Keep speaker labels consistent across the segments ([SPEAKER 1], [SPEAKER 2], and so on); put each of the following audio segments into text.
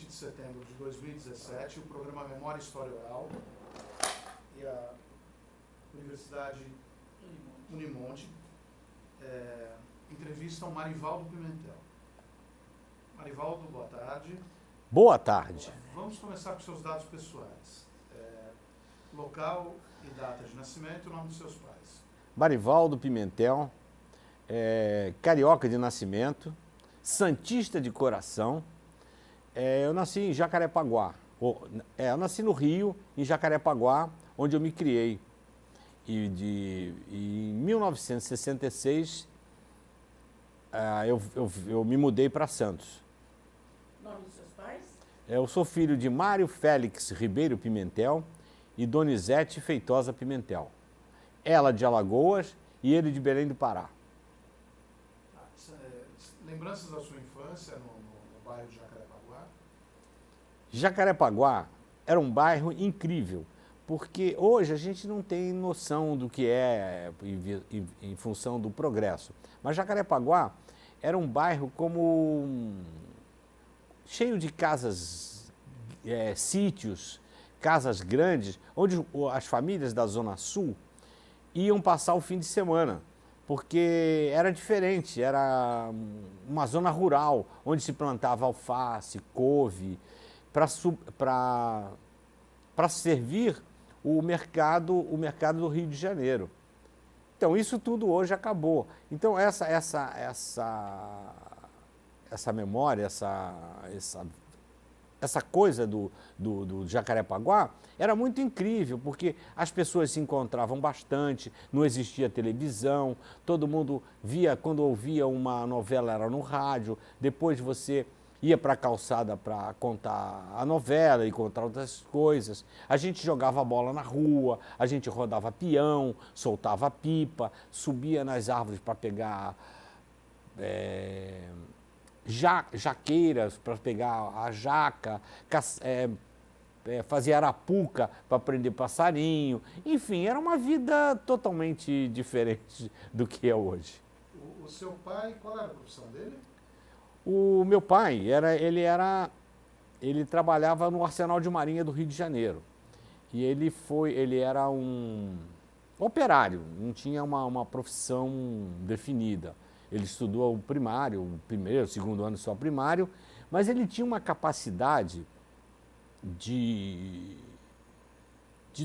[SPEAKER 1] de setembro de 2017, o programa Memória e História Oral e a Universidade Unimonte entrevistam Marivaldo Pimentel. Marivaldo, boa tarde.
[SPEAKER 2] Boa tarde.
[SPEAKER 1] Vamos começar com seus dados pessoais. Local e data de nascimento e o nome dos seus pais.
[SPEAKER 2] Marivaldo Pimentel, carioca de nascimento, santista de coração. Eu nasci em Jacarepaguá. Eu nasci no Rio, em Jacarepaguá, onde eu me criei. E em 1966, eu me mudei para Santos.
[SPEAKER 3] O nome dos seus pais?
[SPEAKER 2] Eu sou filho de Mário Félix Ribeiro Pimentel e Donizete Feitosa Pimentel. Ela de Alagoas e ele de Belém do Pará.
[SPEAKER 1] Lembranças da sua infância no bairro de Jacarepaguá?
[SPEAKER 2] Jacarepaguá era um bairro incrível, porque hoje a gente não tem noção do que é em função do progresso. Mas Jacarepaguá era um bairro cheio de casas, sítios, casas grandes, onde as famílias da Zona Sul iam passar o fim de semana, porque era diferente, era uma zona rural, onde se plantava alface, couve, para servir o mercado do Rio de Janeiro. Então, isso tudo hoje acabou. Então, essa memória, essa coisa do Jacarepaguá era muito incrível, porque as pessoas se encontravam bastante, não existia televisão, todo mundo via, quando ouvia uma novela era no rádio, depois você ia para a calçada para contar a novela e contar outras coisas. A gente jogava bola na rua, a gente rodava peão, soltava pipa, subia nas árvores para pegar jaqueiras, para pegar a jaca, fazia arapuca para prender passarinho. Enfim, era uma vida totalmente diferente do que é hoje.
[SPEAKER 1] O seu pai, qual era a profissão dele?
[SPEAKER 2] O meu pai, ele trabalhava no Arsenal de Marinha do Rio de Janeiro. E ele era um operário, não tinha uma profissão definida. Ele estudou o primário, o primeiro, o segundo ano só primário, mas ele tinha uma capacidade de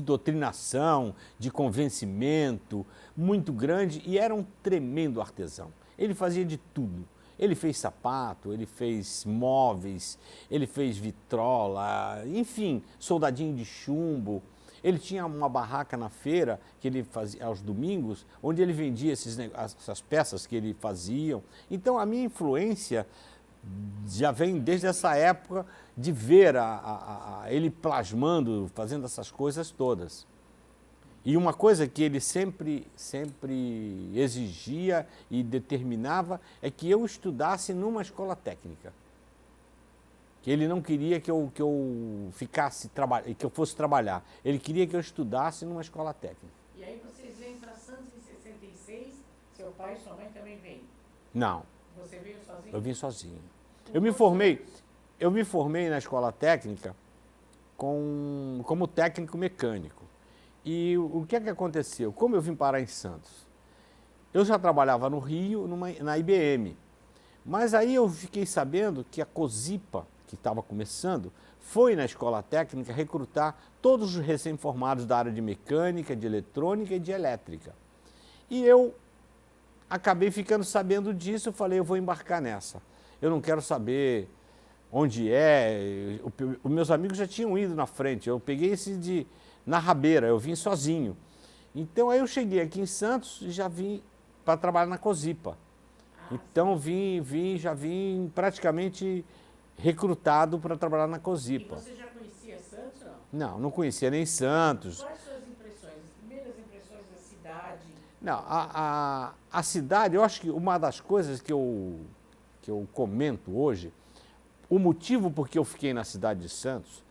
[SPEAKER 2] doutrinação, de convencimento muito grande e era um tremendo artesão. Ele fazia de tudo. Ele fez sapato, ele fez móveis, ele fez vitrola, enfim, soldadinho de chumbo. Ele tinha uma barraca na feira que ele fazia aos domingos, onde ele vendia essas peças que ele fazia. Então, a minha influência já vem desde essa época de ver ele plasmando, fazendo essas coisas todas. E uma coisa que ele sempre exigia e determinava é que eu estudasse numa escola técnica. Que ele não queria que eu fosse trabalhar. Ele queria que eu estudasse numa escola técnica.
[SPEAKER 3] E aí vocês vêm para Santos em 66, seu pai e sua mãe também vêm?
[SPEAKER 2] Não.
[SPEAKER 3] Você veio sozinho?
[SPEAKER 2] Eu vim sozinho. Eu me formei na escola técnica como técnico mecânico. E o que é que aconteceu? Como eu vim parar em Santos? Eu já trabalhava no Rio, na IBM. Mas aí eu fiquei sabendo que a COSIPA, que estava começando, foi na escola técnica recrutar todos os recém-formados da área de mecânica, de eletrônica e de elétrica. E eu acabei ficando sabendo disso, eu falei, eu vou embarcar nessa. Eu não quero saber onde é, os meus amigos já tinham ido na frente, eu peguei esse na rabeira, eu vim sozinho. Então aí eu cheguei aqui em Santos e já vim para trabalhar na COSIPA. Então já vim praticamente recrutado para trabalhar na COSIPA.
[SPEAKER 3] E você já conhecia Santos ou não?
[SPEAKER 2] Não conhecia nem Santos.
[SPEAKER 3] Quais suas impressões, as primeiras impressões da cidade?
[SPEAKER 2] Não, a cidade, eu acho que uma das coisas que eu comento hoje, o motivo por que eu fiquei na cidade de Santos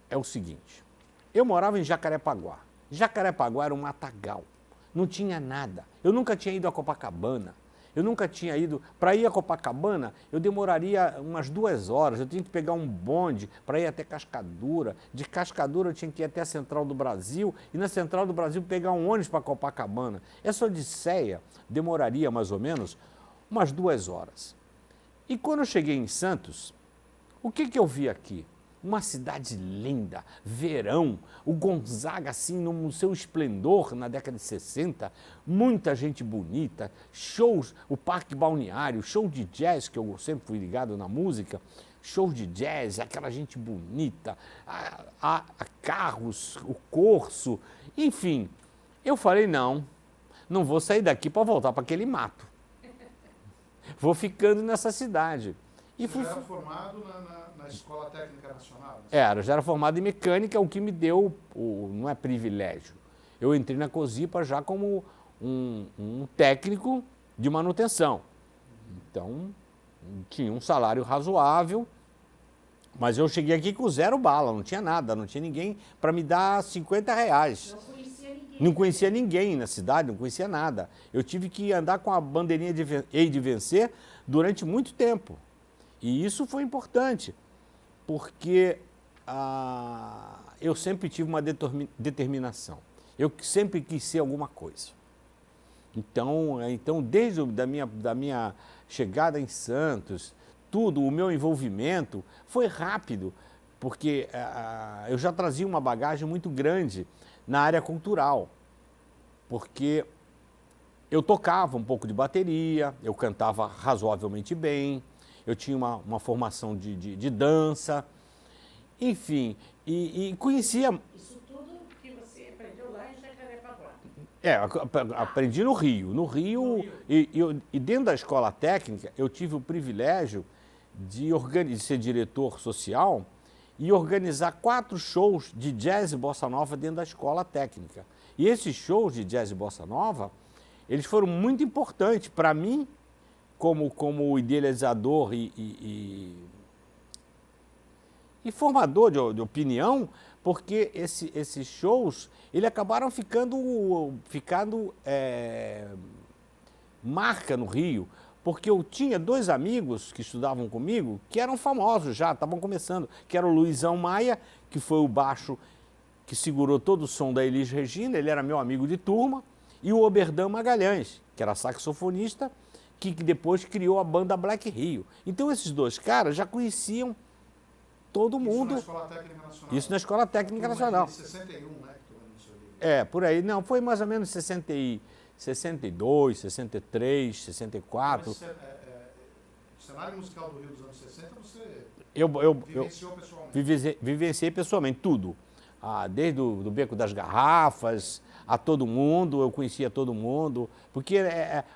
[SPEAKER 2] é o seguinte. Eu morava em Jacarepaguá. Jacarepaguá era um matagal. Não tinha nada. Eu nunca tinha ido a Copacabana. Eu nunca tinha ido. Para ir a Copacabana, eu demoraria umas 2 horas. Eu tinha que pegar um bonde para ir até Cascadura. De Cascadura eu tinha que ir até a Central do Brasil. E na Central do Brasil pegar um ônibus para Copacabana. Essa odisseia demoraria mais ou menos umas 2 horas. E quando eu cheguei em Santos, o que eu vi aqui? Uma cidade linda, verão, o Gonzaga assim no seu esplendor na década de 60, muita gente bonita, shows, o Parque Balneário, show de jazz, que eu sempre fui ligado na música, shows de jazz, aquela gente bonita, carros, o Corso, enfim. Eu falei, não vou sair daqui para voltar para aquele mato. Vou ficando nessa cidade.
[SPEAKER 1] E você já era formado na Escola Técnica Nacional?
[SPEAKER 2] Eu já era formado em mecânica, o que me deu, não é privilégio. Eu entrei na COSIPA já como um técnico de manutenção. Então, tinha um salário razoável, mas eu cheguei aqui com 0 bala, não tinha nada, não tinha ninguém para me dar R$50.
[SPEAKER 3] Não conhecia ninguém.
[SPEAKER 2] Não conhecia ninguém na cidade, não conhecia nada. Eu tive que andar com a bandeirinha Hei de Vencer durante muito tempo. E isso foi importante, porque eu sempre tive uma determinação. Eu sempre quis ser alguma coisa. Então desde da minha chegada em Santos, tudo, o meu envolvimento foi rápido, porque eu já trazia uma bagagem muito grande na área cultural, porque eu tocava um pouco de bateria, eu cantava razoavelmente bem, eu tinha uma formação de dança, enfim, e conhecia...
[SPEAKER 3] Isso tudo que você aprendeu lá em Jacarepaguá?
[SPEAKER 2] Aprendi no Rio. No Rio. E dentro da escola técnica, eu tive o privilégio de ser diretor social e organizar 4 shows de jazz e bossa nova dentro da escola técnica. E esses shows de jazz e bossa nova, eles foram muito importantes para mim, como idealizador e formador de opinião, porque esses shows, eles acabaram ficando marca no Rio, porque eu tinha 2 amigos que estudavam comigo, que eram famosos já, estavam começando, que era o Luizão Maia, que foi o baixo que segurou todo o som da Elis Regina, ele era meu amigo de turma, e o Oberdan Magalhães, que era saxofonista, que depois criou a banda Black Rio. Então esses 2 caras já conheciam todo mundo.
[SPEAKER 1] Isso na Escola Técnica Nacional?
[SPEAKER 2] Isso na Escola Técnica Nacional.
[SPEAKER 1] 61, né? Que tu no seu livro.
[SPEAKER 2] Por aí. Não, foi mais ou menos 62, 63, 64.
[SPEAKER 1] Mas, o cenário musical do Rio dos anos 60, você
[SPEAKER 2] Eu
[SPEAKER 1] vivenciou pessoalmente?
[SPEAKER 2] Vivenciei pessoalmente tudo. Desde do Beco das Garrafas a todo mundo, eu conhecia todo mundo, porque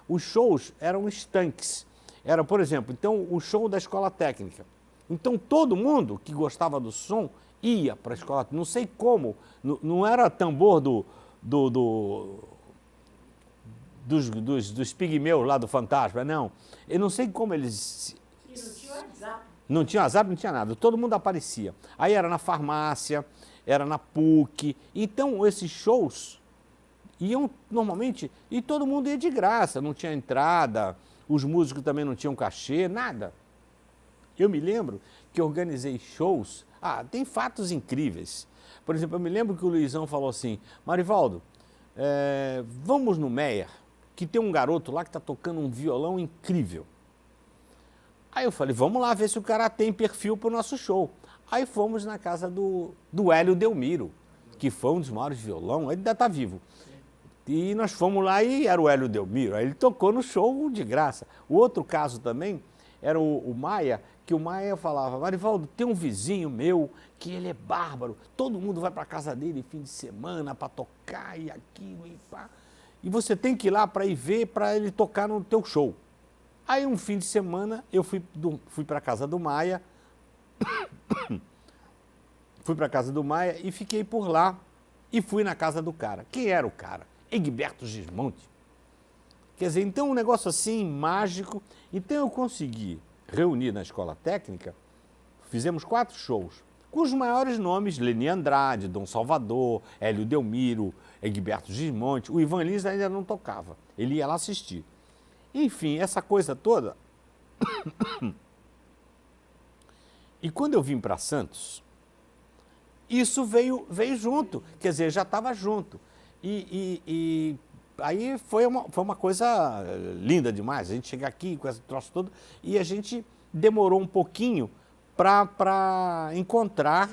[SPEAKER 2] os shows eram estanques. Era, por exemplo, então, o show da Escola Técnica. Então, todo mundo que gostava do som ia para a escola. Não sei como, não era tambor dos pigmeus lá do Fantasma, não. Eu não sei como eles...
[SPEAKER 3] E não tinha WhatsApp.
[SPEAKER 2] Não tinha WhatsApp, não tinha nada. Todo mundo aparecia. Aí era na farmácia, era na PUC. Então, esses shows iam normalmente... E todo mundo ia de graça, não tinha entrada, os músicos também não tinham cachê, nada. Eu me lembro que organizei shows... tem fatos incríveis. Por exemplo, eu me lembro que o Luizão falou assim, Marivaldo, vamos no Meyer, que tem um garoto lá que está tocando um violão incrível. Aí eu falei, vamos lá ver se o cara tem perfil para o nosso show. Aí fomos na casa do Hélio Delmiro, que foi um dos maiores violão, ele ainda está vivo. E nós fomos lá e era o Hélio Delmiro, aí ele tocou no show de graça. O outro caso também era o Maia, que o Maia falava, Marivaldo, tem um vizinho meu que ele é bárbaro, todo mundo vai para a casa dele fim de semana para tocar e aquilo e pá. E você tem que ir lá para ir ver, para ele tocar no teu show. Aí um fim de semana eu fui para a casa do Maia, e fiquei por lá e fui na casa do cara. Quem era o cara? Egberto Gismonti. Quer dizer, então um negócio assim, mágico. Então eu consegui reunir na Escola Técnica, fizemos 4 shows, com os maiores nomes, Leni Andrade, Dom Salvador, Hélio Delmiro, Egberto Gismonti. O Ivan Lins ainda não tocava, ele ia lá assistir. Enfim, essa coisa toda. E quando eu vim para Santos, isso veio junto, quer dizer, já estava junto. E aí foi uma coisa linda demais, a gente chegar aqui com esse troço todo, e a gente demorou um pouquinho para encontrar,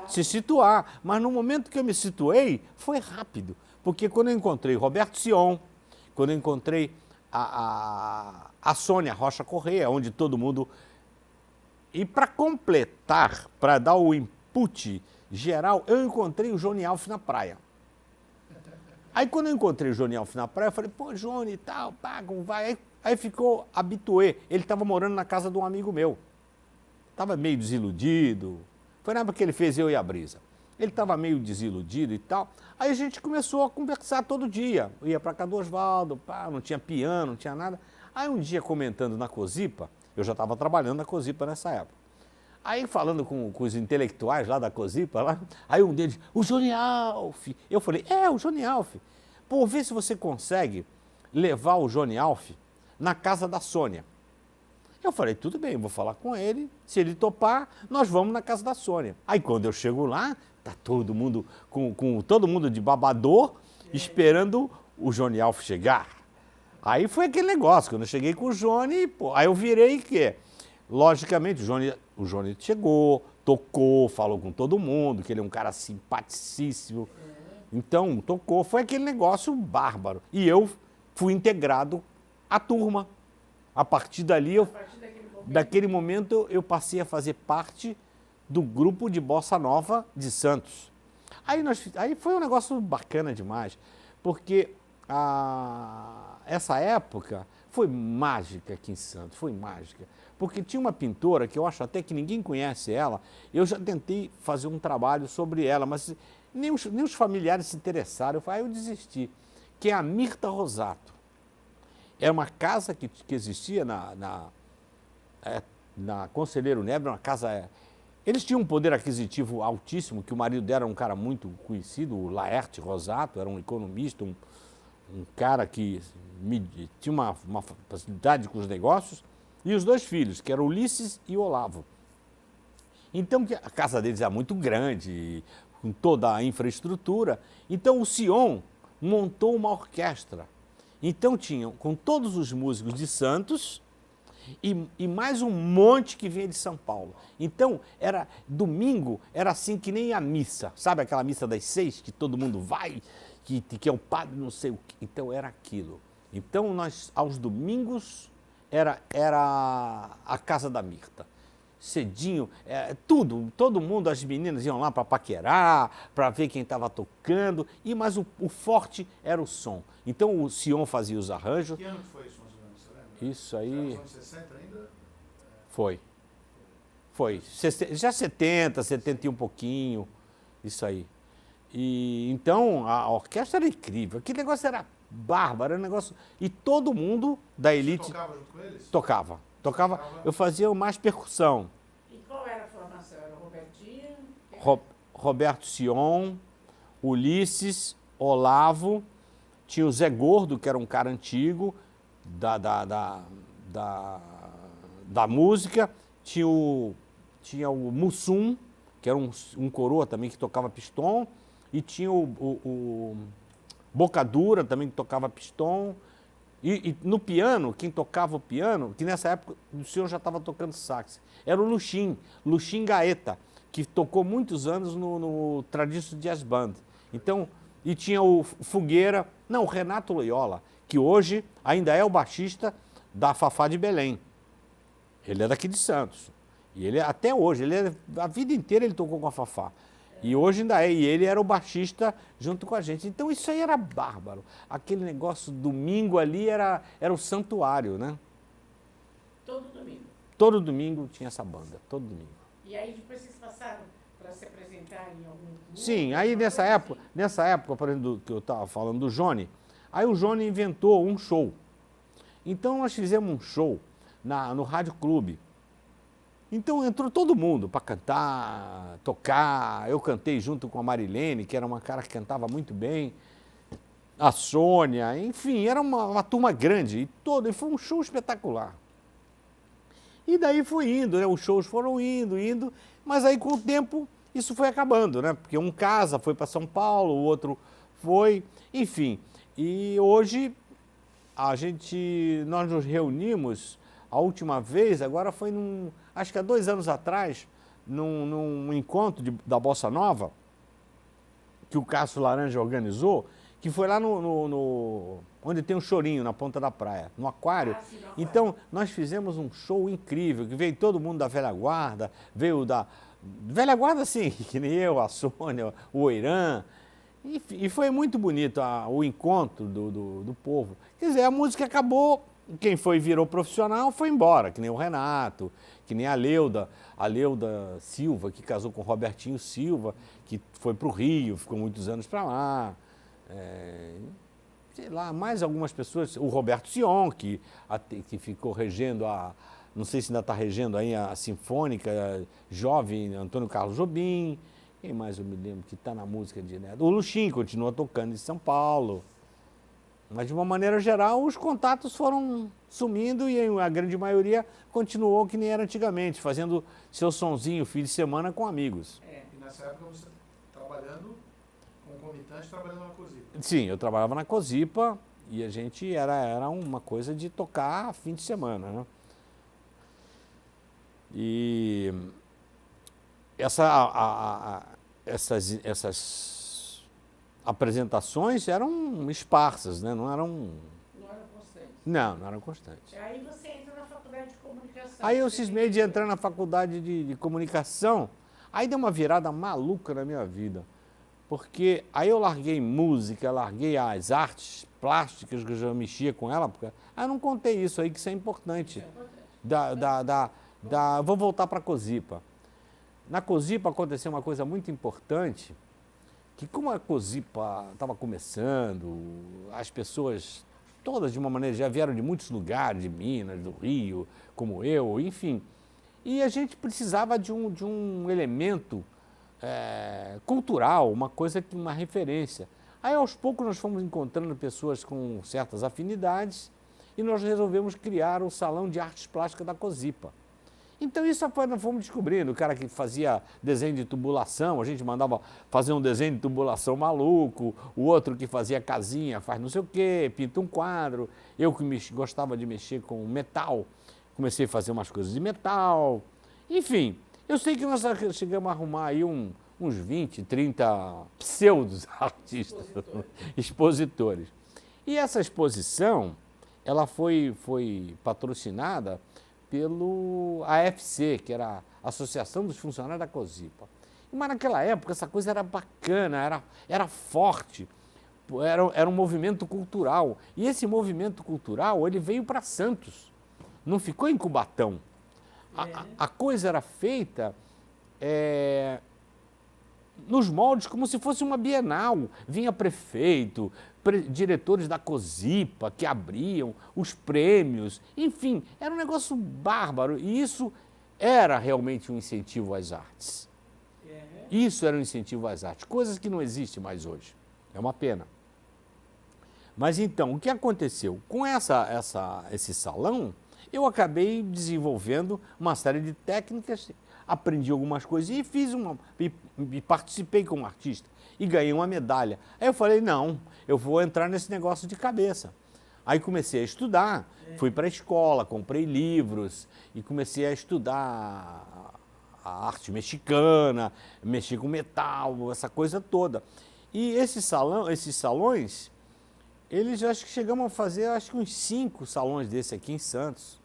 [SPEAKER 2] se situar. Mas no momento que eu me situei, foi rápido. Porque quando eu encontrei Roberto Sion, quando eu encontrei a Sônia Rocha Corrêa, onde todo mundo... E para completar, para dar o input geral, eu encontrei o Johnny Alf na praia. Aí quando eu encontrei o Johnny Alf na praia, eu falei, pô, Johnny e tal, pá, como vai? Aí ficou habituê. Ele estava morando na casa de um amigo meu. Estava meio desiludido. Foi na época que ele fez Eu e a Brisa. Ele estava meio desiludido e tal. Aí a gente começou a conversar todo dia. Eu ia para casa do Oswaldo, pá, não tinha piano, não tinha nada. Aí um dia comentando na Cosipa, eu já estava trabalhando na Cosipa nessa época. Aí falando com os intelectuais lá da Cosipa, lá, aí um deles, o Johnny Alf. Eu falei, o Johnny Alf. Pô, vê se você consegue levar o Johnny Alf na casa da Sônia. Eu falei, tudo bem, vou falar com ele, se ele topar, nós vamos na casa da Sônia. Aí quando eu chego lá, tá todo mundo, com todo mundo de babador, esperando o Johnny Alf chegar. Aí foi aquele negócio, quando eu cheguei com o Johnny, pô, aí eu virei que, logicamente, o Johnny chegou, tocou, falou com todo mundo, que ele é um cara simpaticíssimo. Então, tocou, foi aquele negócio bárbaro. E eu fui integrado à turma. A partir dali, daquele momento, eu passei a fazer parte do grupo de Bossa Nova de Santos. Aí foi um negócio bacana demais, porque essa época foi mágica aqui em Santos, foi mágica. Porque tinha uma pintora, que eu acho até que ninguém conhece ela, eu já tentei fazer um trabalho sobre ela, mas nem os familiares se interessaram, aí eu desisti, que é a Mirta Rosato. Era uma casa que existia na Conselheiro Nebra, uma casa... Eles tinham um poder aquisitivo altíssimo, que o marido dela era um cara muito conhecido, o Laerte Rosato, era um economista, um cara que tinha uma facilidade com os negócios, e os dois filhos, que eram Ulisses e Olavo. Então, a casa deles era muito grande, com toda a infraestrutura. Então, o Sion montou uma orquestra. Então, tinham com todos os músicos de Santos e mais um monte que vinha de São Paulo. Então, domingo, era assim que nem a missa. Sabe aquela missa das 6, que todo mundo vai, que é o padre não sei o quê. Então, era aquilo. Então, nós, aos domingos, era a casa da Mirta. Cedinho, todo mundo, as meninas iam lá para paquerar, para ver quem estava tocando, mas o forte era o som. Então o Sion fazia os arranjos.
[SPEAKER 1] Que ano que foi isso, mais ou menos, você lembra?
[SPEAKER 2] Isso aí...
[SPEAKER 1] Nos anos 60 ainda?
[SPEAKER 2] Foi. Já 70, 70 e um pouquinho, isso aí. E então a orquestra era incrível, aquele negócio era bárbaro, era um negócio... E todo mundo da elite...
[SPEAKER 1] Você tocava junto com eles?
[SPEAKER 2] Tocava, eu fazia mais percussão.
[SPEAKER 3] E qual era a formação? Era o Robertinho?
[SPEAKER 2] Roberto Sion, Ulisses, Olavo, tinha o Zé Gordo, que era um cara antigo da música, tinha o Mussum, que era um coroa também que tocava pistão, e tinha o Bocadura também que tocava pistão. E no piano, quem tocava o piano, que nessa época o senhor já estava tocando sax, era o Luxim Gaeta, que tocou muitos anos no Tradition Jazz Band. Então, e tinha o Renato Loyola, que hoje ainda é o baixista da Fafá de Belém. Ele é daqui de Santos. E ele, até hoje, a vida inteira ele tocou com a Fafá. E hoje ainda é, e ele era o baixista junto com a gente. Então isso aí era bárbaro. Aquele negócio, domingo ali era o santuário, né?
[SPEAKER 3] Todo domingo.
[SPEAKER 2] Todo domingo tinha essa banda, todo domingo.
[SPEAKER 3] E aí depois vocês passaram para se apresentar em algum grupo?
[SPEAKER 2] Sim, aí nessa época, por exemplo, que eu estava falando do Johnny, aí o Johnny inventou um show. Então nós fizemos um show no Rádio Clube. Então entrou todo mundo para cantar, tocar. Eu cantei junto com a Marilene, que era uma cara que cantava muito bem. a Sônia, enfim, era uma turma grande e foi um show espetacular. E daí foi indo, né? Os shows foram indo, mas aí com o tempo isso foi acabando, né? Porque um casa, foi para São Paulo, o outro foi, enfim. E hoje nós nos reunimos, a última vez, agora foi acho que há 2 anos atrás, num encontro da Bossa Nova, que o Cássio Laranja organizou, que foi lá onde tem um chorinho, na ponta da praia, no aquário.
[SPEAKER 3] Sim, no aquário.
[SPEAKER 2] Então, nós fizemos um show incrível, que veio todo mundo da velha guarda, veio da velha guarda, sim, que nem eu, a Sônia, o Oirã, e foi muito bonito o encontro do povo. Quer dizer, a música acabou, quem virou profissional foi embora, que nem o Renato, que nem a Leuda Silva, que casou com o Robertinho Silva, que foi para o Rio, ficou muitos anos para lá. Sei lá, mais algumas pessoas, o Roberto Sion, que ficou regendo não sei se ainda está regendo aí a Sinfônica Jovem, Antônio Carlos Jobim, quem mais eu me lembro que está na música direto? O Luxim continua tocando em São Paulo. Mas, de uma maneira geral, os contatos foram sumindo e a grande maioria continuou que nem era antigamente, fazendo seu sonzinho fim de semana com amigos.
[SPEAKER 1] E nessa época você trabalhando, concomitante, trabalhando na Cosipa.
[SPEAKER 2] Sim, eu trabalhava na Cosipa e a gente era uma coisa de tocar fim de semana, né? E essas apresentações eram esparsas, né? Não eram
[SPEAKER 3] constantes.
[SPEAKER 2] Não eram constantes.
[SPEAKER 3] Aí você entra na faculdade de comunicação.
[SPEAKER 2] Aí eu cismei de entrar na faculdade de comunicação, aí deu uma virada maluca na minha vida, porque aí eu larguei música, larguei as artes plásticas, que eu já mexia com ela, porque eu não contei isso aí, que isso é importante. Vou voltar para a Cosipa. Na Cosipa aconteceu uma coisa muito importante, que como a Cosipa estava começando, as pessoas todas de uma maneira já vieram de muitos lugares, de Minas, do Rio, como eu, enfim, e a gente precisava de um elemento cultural, uma referência. Aí aos poucos nós fomos encontrando pessoas com certas afinidades e nós resolvemos criar o Salão de Artes Plásticas da Cosipa. Então isso nós fomos descobrindo, o cara que fazia desenho de tubulação, a gente mandava fazer um desenho de tubulação maluco, o outro que fazia casinha, faz não sei o quê, pinta um quadro, eu que gostava de mexer com metal, comecei a fazer umas coisas de metal, enfim, eu sei que nós chegamos a arrumar aí uns 20, 30 pseudos artistas, expositores. E essa exposição, ela foi patrocinada pelo AFC, que era a Associação dos Funcionários da Cosipa. Mas naquela época essa coisa era bacana, era forte, era um movimento cultural. E esse movimento cultural, ele veio para Santos, não ficou em Cubatão. A coisa era feita nos moldes como se fosse uma bienal. Vinha prefeito, diretores da Cosipa que abriam os prêmios, enfim, era um negócio bárbaro e isso era realmente um incentivo às artes. Isso era um incentivo às artes, coisas que não existem mais hoje. É uma pena. Mas então, o que aconteceu? Com esse salão, eu acabei desenvolvendo uma série de técnicas, aprendi algumas coisas e e participei como artista e ganhei uma medalha. Aí eu falei, não, eu vou entrar nesse negócio de cabeça. Aí comecei a estudar, fui para a escola, comprei livros e comecei a estudar a arte mexicana, mexer com metal, essa coisa toda. E esses salões, eles acho que chegamos a fazer uns 5 salões desse aqui em Santos.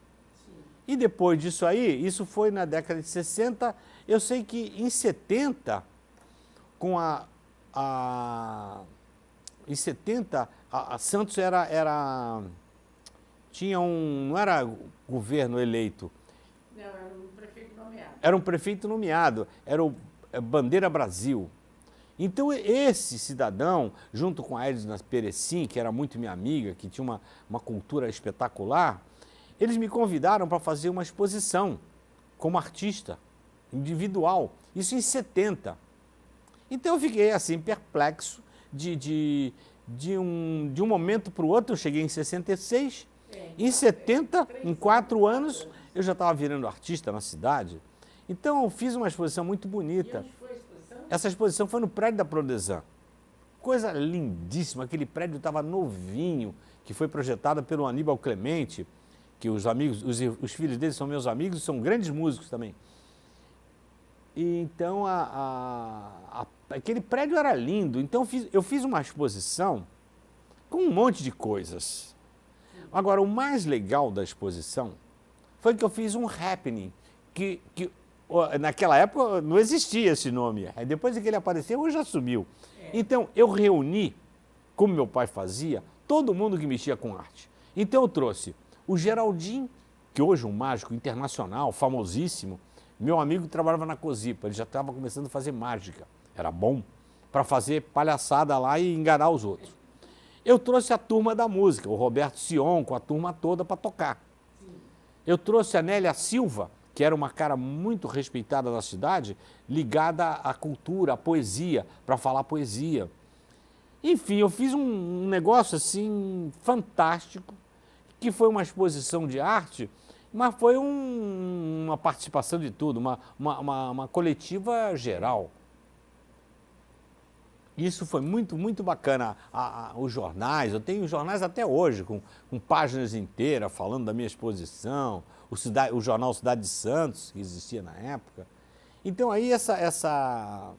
[SPEAKER 2] E depois disso aí, isso foi na década de 60, eu sei que em 70, em 70, a Santos tinha não era governo eleito.
[SPEAKER 3] Não, era um prefeito nomeado.
[SPEAKER 2] Era um prefeito nomeado, era o Bandeira Brasil. Então esse cidadão, junto com a Edna Perecim, que era muito minha amiga, que tinha uma cultura espetacular, eles me convidaram para fazer uma exposição como artista, individual, isso em 70. Então eu fiquei assim perplexo de de um momento para o outro, eu cheguei em 66, em 70, em 4 anos, eu já estava virando artista na cidade. Então, eu fiz uma exposição muito bonita.
[SPEAKER 3] E onde foi a exposição?
[SPEAKER 2] Essa exposição foi no prédio da Prodesan. Coisa lindíssima, aquele prédio estava novinho, que foi projetado pelo Aníbal Clemente, que os amigos, os filhos dele são meus amigos e são grandes músicos também. E então, aquele prédio era lindo. Então, eu fiz uma exposição com um monte de coisas. Agora, o mais legal da exposição foi que eu fiz um happening, que naquela época não existia esse nome. Depois que ele apareceu, hoje já sumiu. Então, eu reuni, como meu pai fazia, todo mundo que mexia com arte. Então, eu trouxe o Geraldinho, que hoje é um mágico internacional, famosíssimo. Meu amigo trabalhava na Cosipa, ele já estava começando a fazer mágica. Era bom para fazer palhaçada lá e enganar os outros. Eu trouxe a turma da música, o Roberto Sion, com a turma toda para tocar. Eu trouxe a Nélia Silva, que era uma cara muito respeitada da cidade, ligada à cultura, à poesia, para falar poesia. Enfim, eu fiz um negócio assim fantástico, que foi uma exposição de arte, mas foi uma participação de tudo, uma coletiva geral. Isso foi muito, muito bacana. Os jornais, eu tenho jornais até hoje, com páginas inteiras falando da minha exposição, o jornal Cidade de Santos, que existia na época. Então aí essa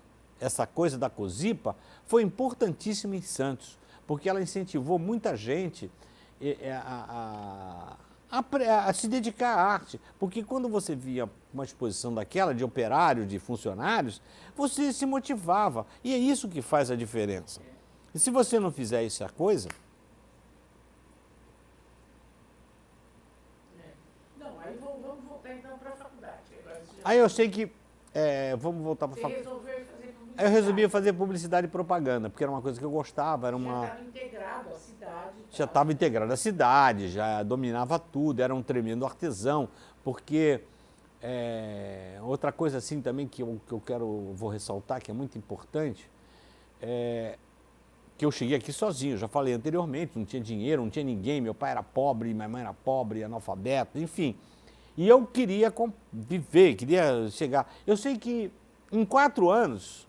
[SPEAKER 2] coisa da Cosipa foi importantíssima em Santos, porque ela incentivou muita gente a se dedicar à arte, porque quando você via uma exposição daquela, de operários, de funcionários, você se motivava, e é isso que faz a diferença. E se você não fizer essa coisa...
[SPEAKER 3] Não, aí vamos voltar então para a faculdade.
[SPEAKER 2] Aí eu sei que... vamos voltar para a faculdade.
[SPEAKER 3] Você resolveu fazer publicidade.
[SPEAKER 2] Aí eu resolvi fazer publicidade e propaganda, porque era uma coisa que eu gostava, era uma...
[SPEAKER 3] Já estava integrado à cidade.
[SPEAKER 2] Já estava integrado à cidade, já dominava tudo, era um tremendo artesão, porque outra coisa assim também que eu vou ressaltar, que é muito importante, que eu cheguei aqui sozinho, já falei anteriormente, não tinha dinheiro, não tinha ninguém, meu pai era pobre, minha mãe era pobre, analfabeto, enfim. E eu queria viver, queria chegar. Eu sei que em 4 anos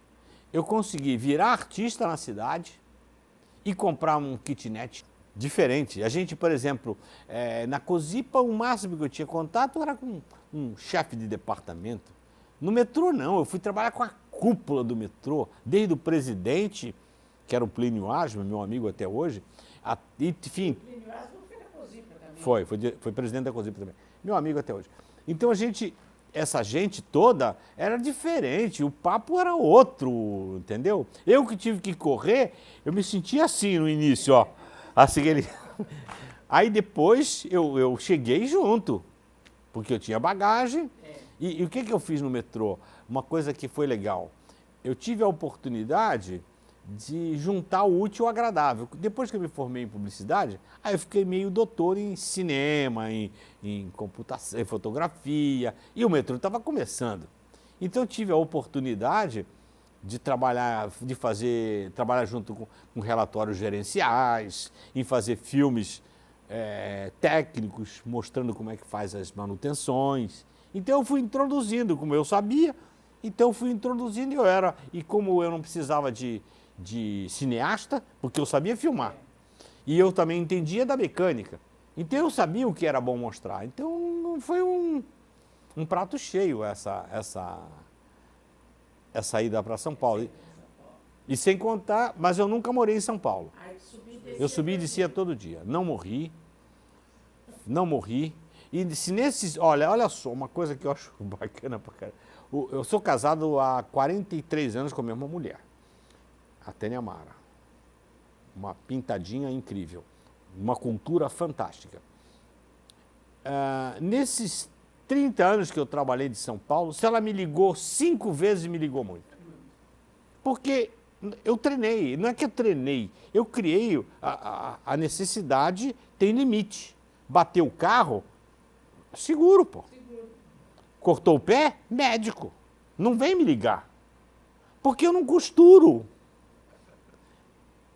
[SPEAKER 2] eu consegui virar artista na cidade e comprar um kitnet diferente. A gente, por exemplo, na Cosipa, o máximo que eu tinha contato era com um chefe de departamento. No metrô, não. Eu fui trabalhar com a cúpula do metrô, desde o presidente, que era o Plínio Asma, meu amigo até hoje, enfim...
[SPEAKER 3] O Plínio Asma foi na Cosipa também.
[SPEAKER 2] Foi presidente da Cosipa também. Meu amigo até hoje. Então, essa gente toda era diferente, o papo era outro, entendeu? Eu que tive que correr, eu me sentia assim no início, ó. Assim, Aí depois eu cheguei junto, porque eu tinha bagagem. E o que eu fiz no metrô? Uma coisa que foi legal. Eu tive a oportunidade de juntar o útil ao agradável. Depois que eu me formei em publicidade, aí eu fiquei meio doutor em cinema, em computação, em fotografia, e o metrô estava começando. Então eu tive a oportunidade de trabalhar junto com relatórios gerenciais, em fazer filmes técnicos, mostrando como é que faz as manutenções. Então eu fui introduzindo, como eu sabia, e como eu não precisava de cineasta, porque eu sabia filmar. E eu também entendia da mecânica. Então eu sabia o que era bom mostrar. Então foi um prato cheio essa ida para São Paulo. E sem contar, mas eu nunca morei em São Paulo. Eu subi e descia todo dia. Não morri. E se nesses... Olha só, uma coisa que eu acho bacana pra caramba. Eu sou casado há 43 anos com a mesma mulher. A Tênia Mara. Uma pintadinha incrível. Uma cultura fantástica. Nesses 30 anos que eu trabalhei de São Paulo, se ela me ligou 5 vezes, me ligou muito. Porque eu treinei, não é que eu treinei, eu criei a necessidade, tem limite. Bateu o carro, seguro, pô. Cortou o pé, médico. Não vem me ligar. Porque eu não costuro.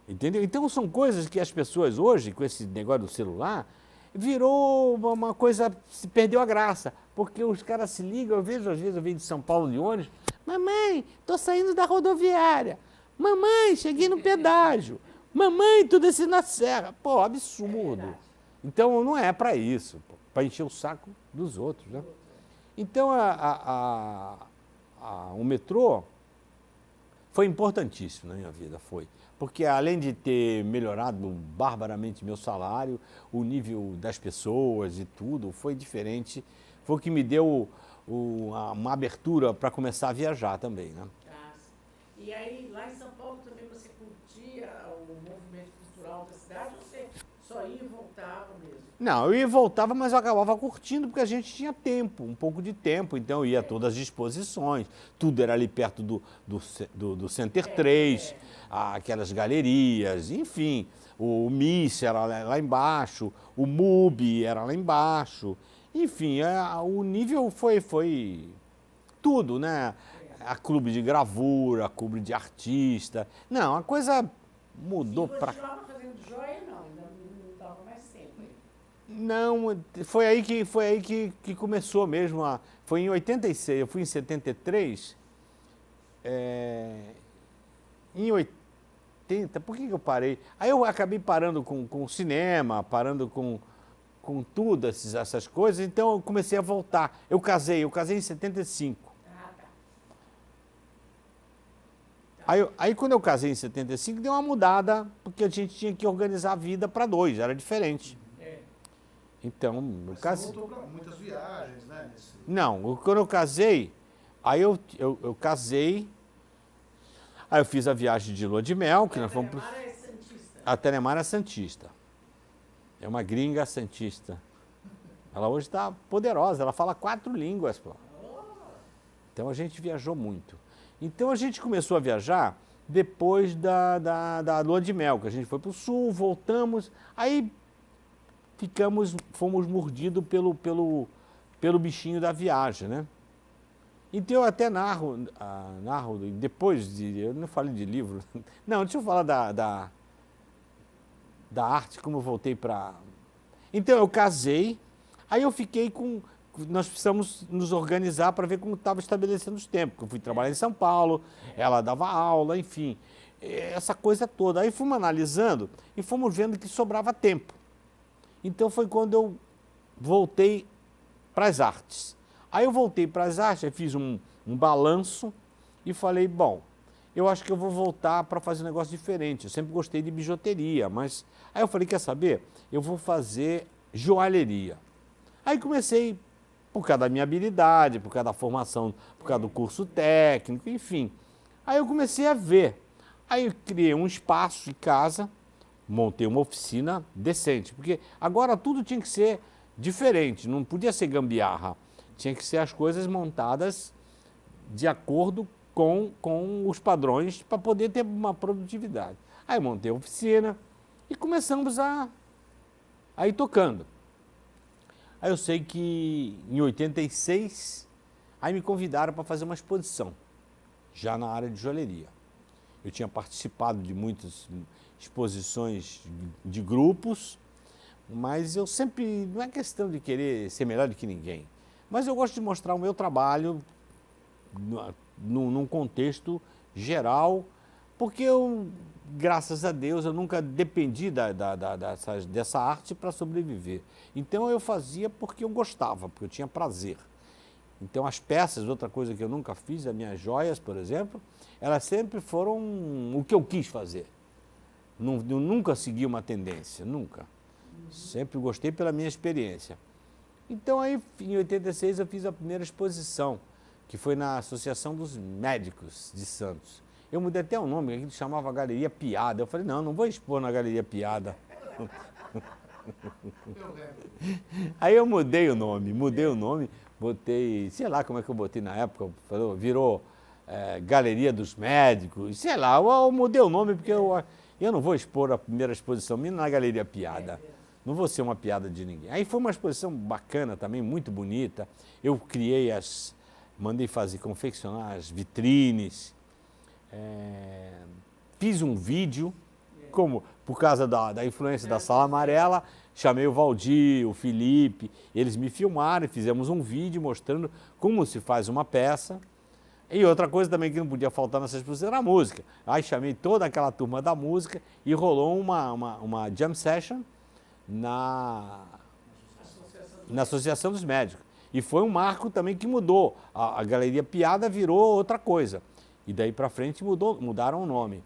[SPEAKER 2] Entendeu? Então são coisas que as pessoas hoje, com esse negócio do celular, virou uma coisa, se perdeu a graça. Porque os caras se ligam, às vezes eu venho de São Paulo de ônibus, mamãe, tô saindo da rodoviária, mamãe, cheguei no pedágio, mamãe, tô descendo a serra. Pô, absurdo. Então não é para isso, para encher o saco dos outros, né? Então o metrô foi importantíssimo na minha vida, foi. Porque além de ter melhorado barbaramente meu salário, o nível das pessoas e tudo foi diferente. Foi o que me deu uma abertura para começar a viajar também, né?
[SPEAKER 3] E aí, lá em São Paulo também você curtia o movimento cultural da cidade ou você só ia e voltava mesmo?
[SPEAKER 2] Não, eu ia e voltava, mas eu acabava curtindo porque a gente tinha tempo, um pouco de tempo, então eu ia a todas as exposições, tudo era ali perto do Center 3, aquelas galerias, enfim, o MIS era lá embaixo, o MUBI era lá embaixo, enfim, o nível foi tudo, né? A clube de gravura, a clube de artista, não, a coisa mudou
[SPEAKER 3] E
[SPEAKER 2] pra...
[SPEAKER 3] continuava fazendo joia, não, ainda não estava mais tempo aí.
[SPEAKER 2] Não, foi aí que começou mesmo. Foi em 86, eu fui em 73. Em 80, por que eu parei? Aí eu acabei parando com o cinema, parando com tudo, essas coisas, então eu comecei a voltar. Eu casei em 75. Aí quando eu casei em 75, deu uma mudada, porque a gente tinha que organizar a vida para dois, era diferente. Então, eu
[SPEAKER 1] Mas
[SPEAKER 2] casei.
[SPEAKER 1] você voltou para muitas viagens, né?
[SPEAKER 2] Não, quando eu casei, aí eu casei, aí eu fiz a viagem de lua de mel, que nós fomos pro...
[SPEAKER 3] Telemar é santista.
[SPEAKER 2] A Telemar é santista. É uma gringa santista. Ela hoje está poderosa, ela fala 4 línguas, pô. Então a gente viajou muito. Então a gente começou a viajar depois da lua de mel, que a gente foi para o sul, voltamos, aí fomos mordidos pelo bichinho da viagem, né? Então eu até narro depois eu não falei de livro, não, deixa eu falar da arte, como eu voltei para... Então eu casei, aí eu fiquei nós precisamos nos organizar para ver como estava estabelecendo os tempos. Eu fui trabalhar em São Paulo, ela dava aula, enfim, essa coisa toda. Aí fomos analisando e fomos vendo que sobrava tempo. Então foi quando eu voltei para as artes. Aí eu voltei para as artes, eu fiz um balanço e falei, bom, eu acho que eu vou voltar para fazer um negócio diferente. Eu sempre gostei de bijuteria, mas... Aí eu falei, quer saber? Eu vou fazer joalheria. Aí comecei, por causa da minha habilidade, por causa da formação, por causa do curso técnico, enfim. Aí eu comecei a ver. Aí eu criei um espaço em casa, montei uma oficina decente, porque agora tudo tinha que ser diferente, não podia ser gambiarra. Tinha que ser as coisas montadas de acordo com os padrões para poder ter uma produtividade. Aí eu montei a oficina e começamos a ir tocando. Aí eu sei que em 86, aí me convidaram para fazer uma exposição, já na área de joalheria. Eu tinha participado de muitas exposições de grupos, mas eu sempre, não é questão de querer ser melhor do que ninguém, mas eu gosto de mostrar o meu trabalho num contexto geral, porque eu, graças a Deus, eu nunca dependi dessa arte para sobreviver. Então eu fazia porque eu gostava, porque eu tinha prazer. Então as peças, outra coisa que eu nunca fiz, as minhas joias, por exemplo, elas sempre foram o que eu quis fazer. Eu nunca segui uma tendência, nunca. Sempre gostei pela minha experiência. Então aí, em 86, eu fiz a primeira exposição, que foi na Associação dos Médicos de Santos. Eu mudei até o nome, a gente chamava Galeria Piada. Eu falei, não vou expor na Galeria Piada. Aí eu mudei o nome, botei, sei lá como é que eu botei na época, virou Galeria dos Médicos, sei lá, eu mudei o nome porque eu não vou expor a primeira exposição minha na Galeria Piada. Não vou ser uma piada de ninguém. Aí foi uma exposição bacana também, muito bonita. Eu criei mandei fazer, confeccionar as vitrines. Fiz um vídeo como por causa da influência da Sala Amarela, chamei o Valdir, o Felipe, eles me filmaram e fizemos um vídeo mostrando como se faz uma peça. E outra coisa também que não podia faltar nessa exposição era a música. Aí chamei toda aquela turma da música e rolou uma jam session na Associação dos Médicos. E foi um marco também que mudou. A Galeria Piada virou outra coisa. E daí para frente mudaram o nome.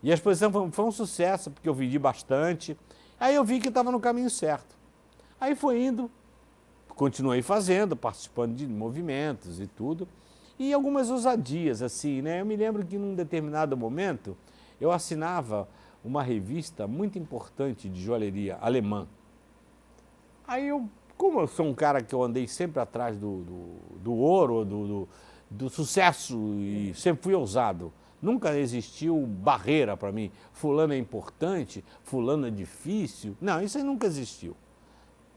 [SPEAKER 2] E a exposição foi um sucesso, porque eu vendi bastante. Aí eu vi que estava no caminho certo. Aí foi indo, continuei fazendo, participando de movimentos e tudo. E algumas ousadias, assim, né? Eu me lembro que num determinado momento eu assinava uma revista muito importante de joalheria alemã. Aí como eu sou um cara que eu andei sempre atrás do ouro, do sucesso e sempre fui ousado, nunca existiu barreira para mim. Fulano é importante, fulano é difícil. Não, isso aí nunca existiu.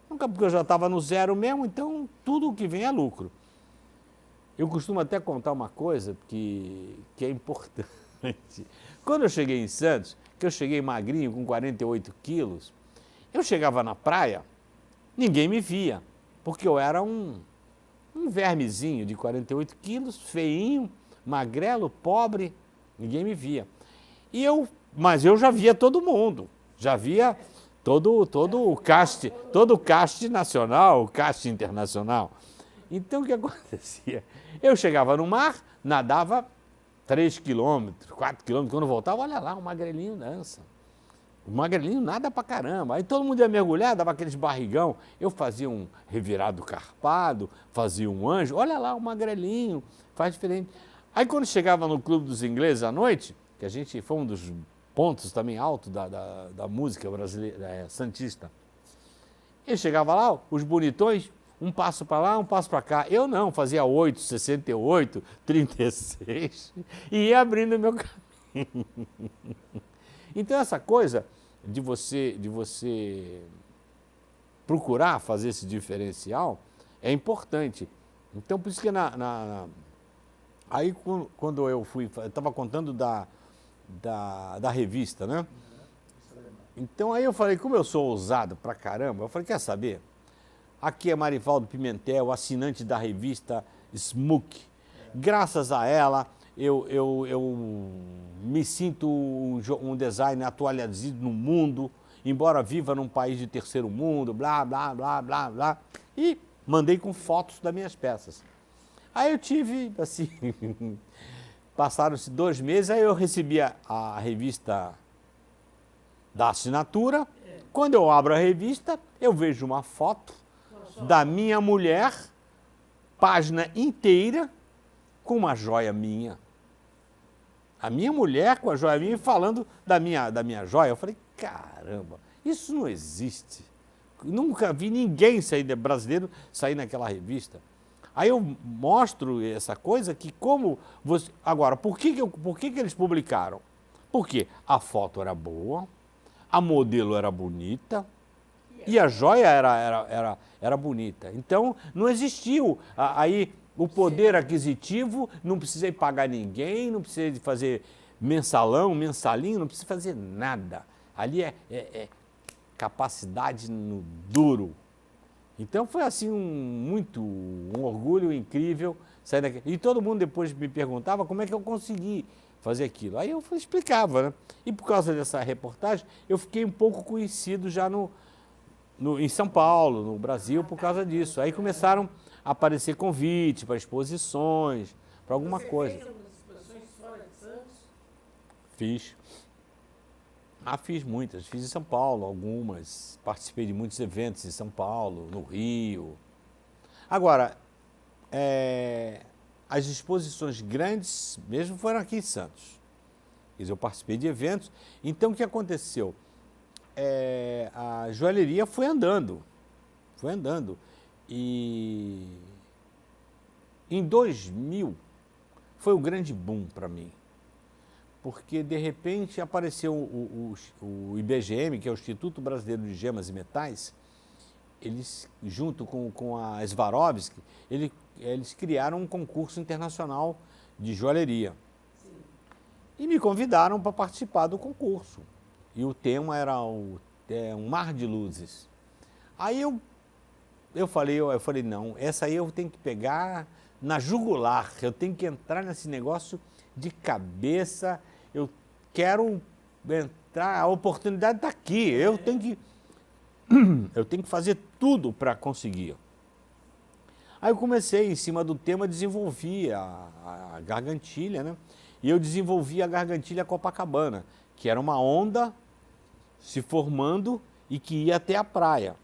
[SPEAKER 2] Nunca, porque eu já estava no zero mesmo, então tudo o que vem é lucro. Eu costumo até contar uma coisa que é importante. Quando eu cheguei em Santos, que eu cheguei magrinho, com 48 quilos, eu chegava na praia, ninguém me via, porque eu era um vermezinho de 48 quilos, feinho, magrelo, pobre, ninguém me via. Mas eu já via todo mundo, já via todo o cast nacional, o cast internacional. Então o que acontecia? Eu chegava no mar, nadava 3 quilômetros, 4 quilômetros, quando voltava, olha lá, o magrelinho dança. O magrelinho nada pra caramba. Aí todo mundo ia mergulhar, dava aqueles barrigão. Eu fazia um revirado carpado, fazia um anjo, olha lá o magrelinho, faz diferente. Aí quando chegava no Clube dos Ingleses à noite, que a gente foi um dos pontos também altos da música brasileira, santista, eu chegava lá, os bonitões, um passo para lá, um passo para cá. Eu não, fazia 8, 68, 36 e ia abrindo meu caminho. Então essa coisa de você procurar fazer esse diferencial é importante. Então por isso que aí quando eu estava contando da revista, né? Então aí eu falei, como eu sou ousado pra caramba, eu falei, quer saber? Aqui é Marivaldo Pimentel, assinante da revista Smook. Graças a ela, eu me sinto um designer atualizado no mundo, embora viva num país de terceiro mundo, blá, blá, blá, blá, blá. E mandei com fotos das minhas peças. Aí eu tive, assim, passaram-se 2 meses, aí eu recebi a revista da assinatura. Quando eu abro a revista, eu vejo uma foto da minha mulher, página inteira, com uma joia minha. A minha mulher com a joia minha falando da minha joia. Eu falei, caramba, isso não existe. Nunca vi ninguém brasileiro sair naquela revista. Aí eu mostro essa coisa que como você... Agora, por que eles publicaram? Porque a foto era boa, a modelo era bonita e a joia era bonita. Então, não existiu aí o poder aquisitivo, não precisei pagar ninguém, não precisei de fazer mensalinho, não precisei fazer nada. Ali é capacidade no duro. Então foi assim um orgulho incrível sair daqui. E todo mundo depois me perguntava como é que eu consegui fazer aquilo. Aí eu explicava, né? E por causa dessa reportagem, eu fiquei um pouco conhecido já em São Paulo, no Brasil, por causa disso. Aí começaram a aparecer convites para exposições, para alguma coisa.
[SPEAKER 3] Você fez algumas exposições fora de Santos?
[SPEAKER 2] Fiz. Fiz muitas. Fiz em São Paulo algumas. Participei de muitos eventos em São Paulo, no Rio. Agora, as exposições grandes mesmo foram aqui em Santos. Eu participei de eventos. Então, o que aconteceu? A joalheria foi andando. E em 2000 foi um grande boom para mim. Porque, de repente, apareceu o IBGM, que é o Instituto Brasileiro de Gemas e Metais. Eles, junto com a Swarovski, eles criaram um concurso internacional de joalheria. Sim. E me convidaram para participar do concurso. E o tema era um mar de luzes. Aí eu falei, não, essa aí eu tenho que pegar na jugular, eu tenho que entrar nesse negócio de cabeça, eu quero entrar, a oportunidade está aqui, eu tenho que fazer tudo para conseguir. Aí eu comecei, em cima do tema, desenvolvi a gargantilha, né? E eu desenvolvi a gargantilha Copacabana, que era uma onda se formando e que ia até a praia.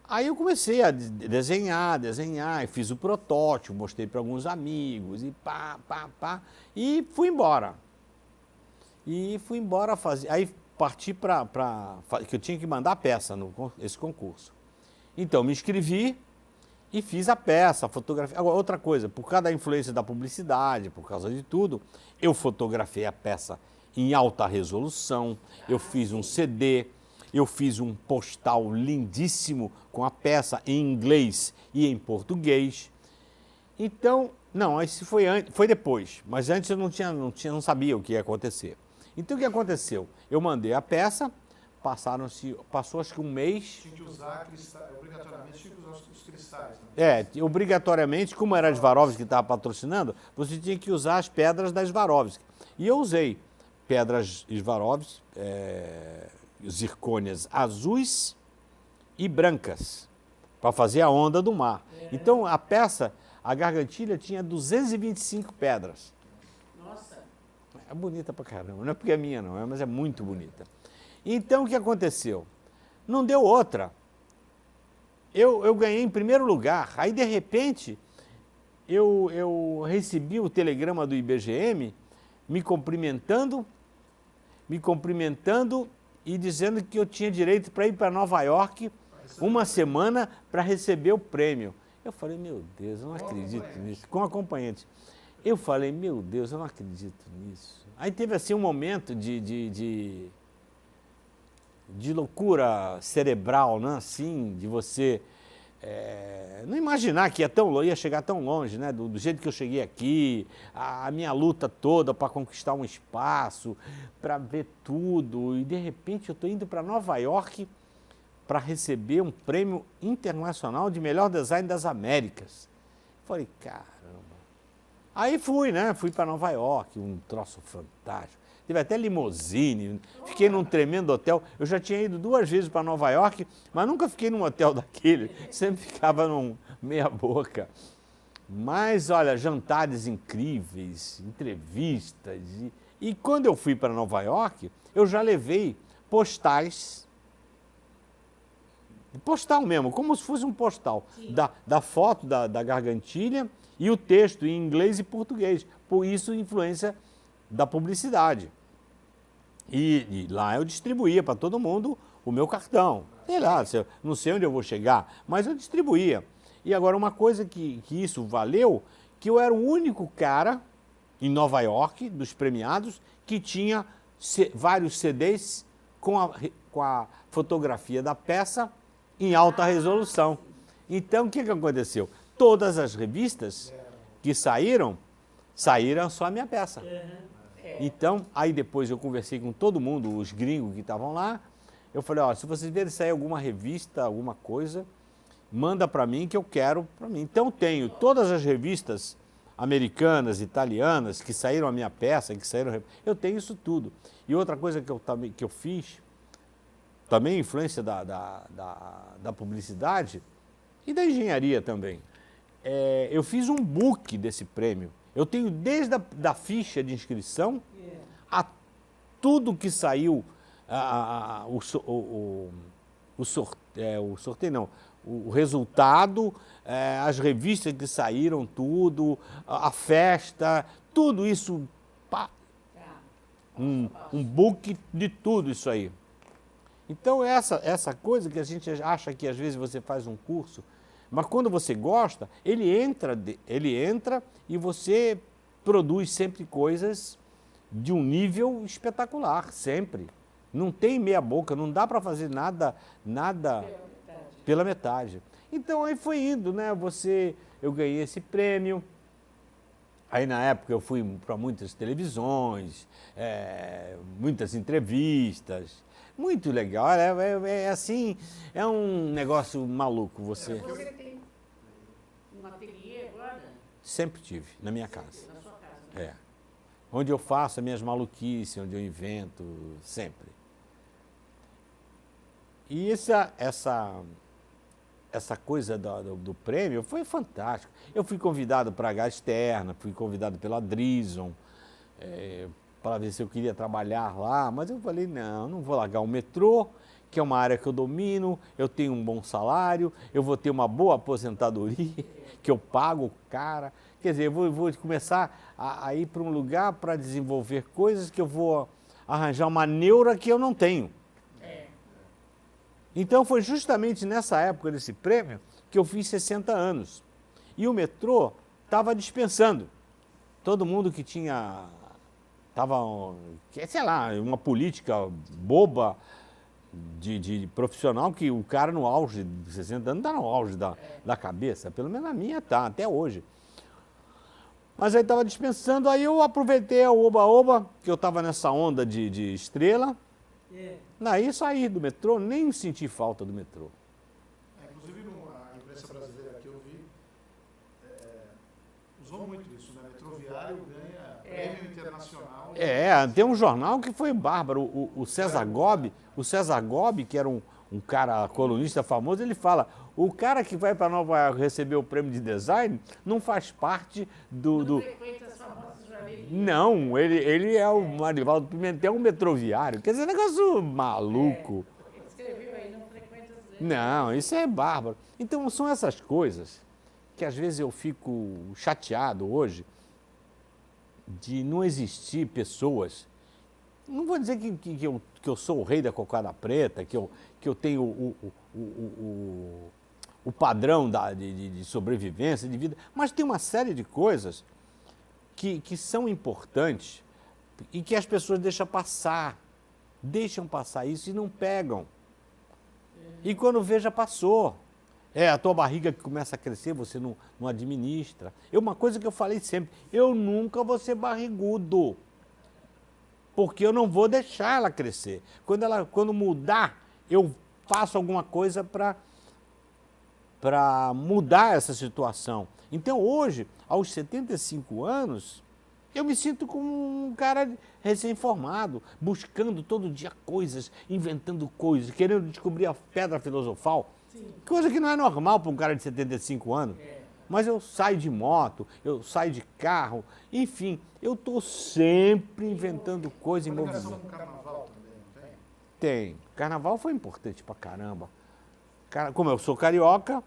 [SPEAKER 2] Aí eu comecei a desenhar, e fiz o protótipo, mostrei para alguns amigos, e e fui embora. Fazer. Aí parti que eu tinha que mandar a peça nesse concurso. Então me inscrevi e fiz a peça, a fotografia. Agora, outra coisa, por causa da influência da publicidade, por causa de tudo, eu fotografei a peça em alta resolução, eu fiz um CD, eu fiz um postal lindíssimo com a peça em inglês e em português. Então, não, esse foi depois, mas antes eu não sabia o que ia acontecer. Então o que aconteceu? Eu mandei a peça, passou acho que um mês.
[SPEAKER 1] Tinha que usar obrigatoriamente tinha que usar os cristais. Né?
[SPEAKER 2] Obrigatoriamente, como era a Swarovski que estava patrocinando, você tinha que usar as pedras da Swarovski. E eu usei pedras Swarovski, zircônias azuis e brancas, para fazer a onda do mar. Então a peça, a gargantilha, tinha 225 pedras.
[SPEAKER 3] Nossa!
[SPEAKER 2] É bonita pra caramba, não é porque é minha não, mas é muito bonita. Então o que aconteceu? Não deu outra. Eu ganhei em primeiro lugar, aí de repente eu recebi o telegrama do IBGM me cumprimentando e dizendo que eu tinha direito para ir para Nova York uma semana para receber o prêmio. Eu falei, meu Deus, eu não acredito nisso. Com acompanhante. Eu falei, meu Deus, eu não acredito nisso. Aí teve assim um momento de loucura cerebral, né? Assim, de você não imaginar que ia chegar tão longe, né? Do jeito que eu cheguei aqui, a minha luta toda para conquistar um espaço, para ver tudo, e de repente eu estou indo para Nova York para receber um prêmio internacional de melhor design das Américas. Falei, caramba. Aí fui, né? Fui para Nova York, um troço fantástico. Teve até limousine, fiquei num tremendo hotel. Eu já tinha ido 2 vezes para Nova York, mas nunca fiquei num hotel daquele, sempre ficava num meia boca. Mas, olha, jantares incríveis, entrevistas. E quando eu fui para Nova York, eu já levei postais, postal mesmo, como se fosse um postal, da foto da gargantilha e o texto em inglês e português. Por isso, influência da publicidade. E lá eu distribuía para todo mundo o meu cartão. Sei lá, não sei onde eu vou chegar, mas eu distribuía. E agora uma coisa que isso valeu, que eu era o único cara em Nova York, dos premiados, que tinha vários CDs com a fotografia da peça em alta resolução. Então o que aconteceu? Todas as revistas que saíram só a minha peça. Então, aí depois eu conversei com todo mundo, os gringos que estavam lá. Eu falei, ó, se vocês verem sair alguma revista, alguma coisa, manda para mim que eu quero para mim. Então tenho todas as revistas americanas, italianas, que saíram a minha peça, eu tenho isso tudo. E outra coisa que eu fiz, também influência da publicidade e da engenharia também. Eu fiz um book desse prêmio. Eu tenho desde a ficha de inscrição a tudo que saiu, o resultado, as revistas que saíram, tudo, a festa, tudo isso, um book de tudo isso aí. Então essa coisa que a gente acha que às vezes você faz um curso, mas quando você gosta, ele entra e você produz sempre coisas de um nível espetacular, sempre. Não tem meia boca, não dá para fazer nada pela metade. Então aí foi indo, né? Eu ganhei esse prêmio, Aí, na época, eu fui para muitas televisões, muitas entrevistas. Muito legal. É assim, é um negócio maluco você.
[SPEAKER 3] Você tem um ateliê agora?
[SPEAKER 2] Sempre tive, na minha casa.
[SPEAKER 3] Na sua casa, né?
[SPEAKER 2] É. Onde eu faço as minhas maluquices, onde eu invento, sempre. E essa coisa do prêmio foi fantástico. Eu fui convidado para a H Externa, fui convidado pela Drison, para ver se eu queria trabalhar lá, mas eu falei, não vou largar o metrô, que é uma área que eu domino, eu tenho um bom salário, eu vou ter uma boa aposentadoria, que eu pago o cara. Quer dizer, eu vou começar a ir para um lugar para desenvolver coisas que eu vou arranjar uma neura que eu não tenho. Então foi justamente nessa época desse prêmio que eu fiz 60 anos. E o metrô estava dispensando. Todo mundo que estava, sei lá, uma política boba de profissional, que o cara no auge de 60 anos está no auge da cabeça. Pelo menos a minha está, até hoje. Mas aí estava dispensando, aí eu aproveitei a oba-oba, que eu estava nessa onda de estrela. Aí saí do metrô, nem senti falta do metrô.
[SPEAKER 1] Inclusive, a imprensa brasileira que eu vi usou muito isso, né? Metroviário ganha prêmio internacional.
[SPEAKER 2] Tem um jornal que foi bárbaro, o César Gobi, que era um cara colunista famoso, ele fala, o cara que vai para Nova York receber o prêmio de design não faz parte do...
[SPEAKER 3] Frequenta as famosas joalherias.
[SPEAKER 2] Não, ele é o Marivaldo Pimentel, um metroviário. Quer dizer, é um negócio maluco.
[SPEAKER 3] Ele escreveu aí, não frequenta as
[SPEAKER 2] Não, isso é bárbaro. Então, são essas coisas que às vezes eu fico chateado hoje de não existir pessoas. Não vou dizer que eu sou o rei da cocada preta, que eu tenho o padrão de sobrevivência, de vida, mas tem uma série de coisas que são importantes e que as pessoas deixam passar isso e não pegam. E quando vê, já passou. A tua barriga que começa a crescer, você não administra. Uma coisa que eu falei sempre, eu nunca vou ser barrigudo, porque eu não vou deixar ela crescer. Quando mudar, eu faço alguma coisa para mudar essa situação. Então, hoje, aos 75 anos, eu me sinto como um cara recém-formado, buscando todo dia coisas, inventando coisas, querendo descobrir a pedra filosofal.
[SPEAKER 3] Sim.
[SPEAKER 2] Coisa que não é normal para um cara de 75 anos. Mas eu saio de moto, eu saio de carro, enfim, eu estou sempre inventando coisa em
[SPEAKER 1] Uma ligação
[SPEAKER 2] movimento.
[SPEAKER 1] com o carnaval também, não tem?
[SPEAKER 2] Tem. Carnaval foi importante pra caramba. Como eu sou carioca,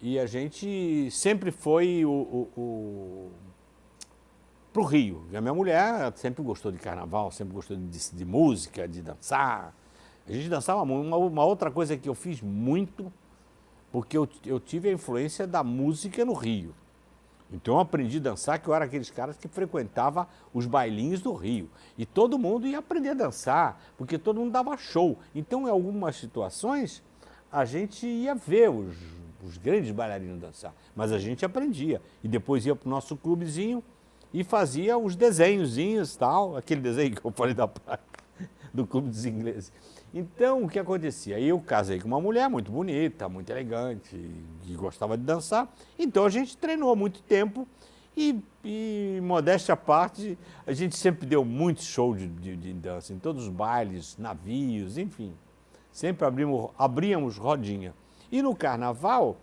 [SPEAKER 2] e a gente sempre foi pro Rio. E a minha mulher sempre gostou de carnaval, sempre gostou de música, de dançar. A gente dançava muito. Uma outra coisa que eu fiz muito, porque eu tive a influência da música no Rio. Então eu aprendi a dançar, que eu era aqueles caras que frequentava os bailinhos do Rio. E todo mundo ia aprender a dançar, porque todo mundo dava show. Então, em algumas situações, a gente ia ver os grandes bailarinos dançar. Mas a gente aprendia. E depois ia para o nosso clubezinho e fazia os desenhozinhos, tal, aquele desenho que eu falei da praia, do Clube dos Ingleses. Então, o que acontecia? Eu casei com uma mulher muito bonita, muito elegante, que gostava de dançar. Então, a gente treinou há muito tempo e modéstia à parte, a gente sempre deu muito show de dança, em todos os bailes, navios, enfim. Sempre abríamos rodinha. E no carnaval,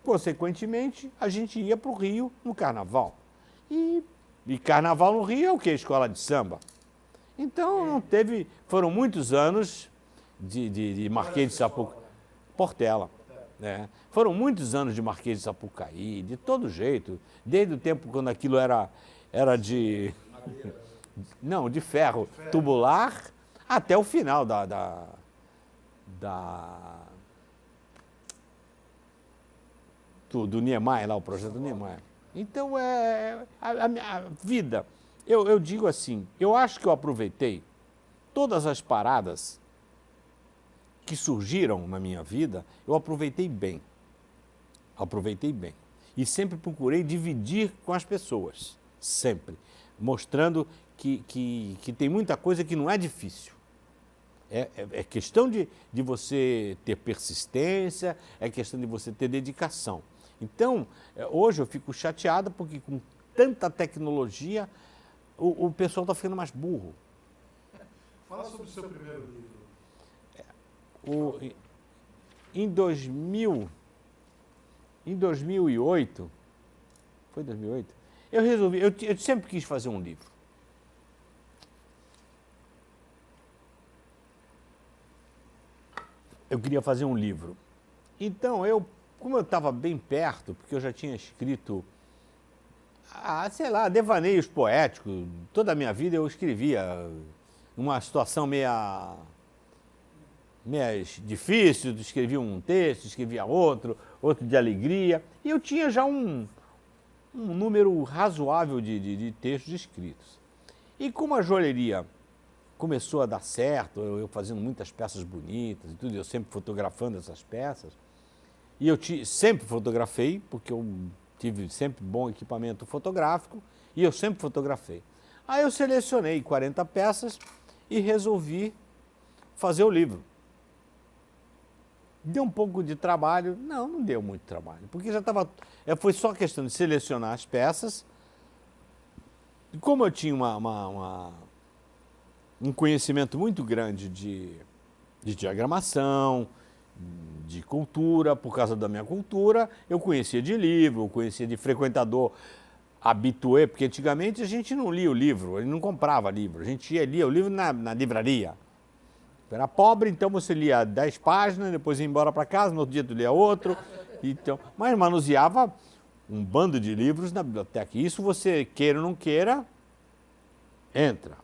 [SPEAKER 2] consequentemente, a gente ia para o Rio no carnaval. E carnaval no Rio é o quê? Escola de samba. Então, não teve... Foram muitos anos de Marquês de Sapucaí. Portela. Né? Foram muitos anos de Marquês de Sapucaí, de todo jeito. Desde o tempo quando aquilo era de... Não, de ferro tubular, até o final do Niemeyer, lá, o projeto do Niemeyer. Então, a vida, eu digo assim, eu acho que eu aproveitei todas as paradas que surgiram na minha vida, eu aproveitei bem. E sempre procurei dividir com as pessoas. sempre, mostrando que tem muita coisa que não é difícil. É questão de você ter persistência, é questão de você ter dedicação. Então, hoje eu fico chateado porque com tanta tecnologia, o pessoal está ficando mais burro.
[SPEAKER 1] Fala sobre o seu primeiro livro.
[SPEAKER 2] Em 2008, foi 2008? Eu resolvi, eu sempre quis fazer um livro. Eu queria fazer um livro. Então, como eu estava bem perto, porque eu já tinha escrito, sei lá, devaneios poéticos, toda a minha vida eu escrevia uma situação meia difícil, escrevia um texto, escrevia outro de alegria, e eu tinha já um número razoável de textos escritos. E como a joalheria começou a dar certo, eu fazendo muitas peças bonitas e tudo, eu sempre fotografando essas peças, e eu sempre fotografei, porque eu tive sempre bom equipamento fotográfico, e eu sempre fotografei. Aí eu selecionei 40 peças e resolvi fazer o livro. Deu um pouco de trabalho? Não deu muito trabalho, porque já estava... Foi só questão de selecionar as peças. E como eu tinha um conhecimento muito grande de diagramação, de cultura, por causa da minha cultura, eu conhecia de livro, eu conhecia de frequentador habitué, porque antigamente a gente não lia o livro, ele não comprava livro, a gente lia o livro na livraria. Era pobre, então você lia 10 páginas, depois ia embora para casa, no outro dia tu lia outro, então, mas manuseava um bando de livros na biblioteca. E isso você, queira ou não queira, entra.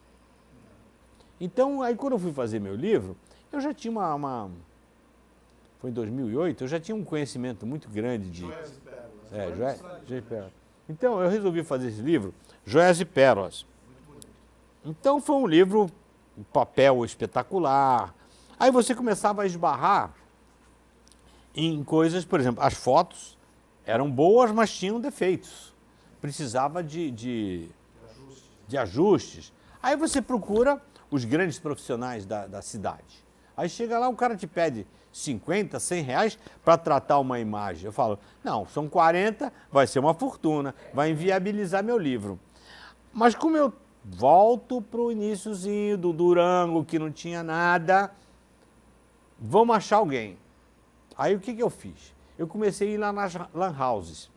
[SPEAKER 2] Então, aí quando eu fui fazer meu livro, eu já tinha foi em 2008, eu já tinha um conhecimento muito grande de...
[SPEAKER 1] Joias e Pérolas.
[SPEAKER 2] Joias e Pérolas. Então, eu resolvi fazer esse livro, Joias e Pérolas.
[SPEAKER 1] Muito bonito.
[SPEAKER 2] Então, foi um livro, um papel espetacular. Aí você começava a esbarrar em coisas, por exemplo, as fotos eram boas, mas tinham defeitos. Precisava de ajustes. Aí você procura os grandes profissionais da cidade. Aí chega lá, o cara te pede 50, 100 reais para tratar uma imagem. Eu falo, não, são 40, vai ser uma fortuna, vai inviabilizar meu livro. Mas como eu volto para o iniciozinho do Durango, que não tinha nada, vamos achar alguém. Aí o que eu fiz? Eu comecei a ir lá nas lan houses.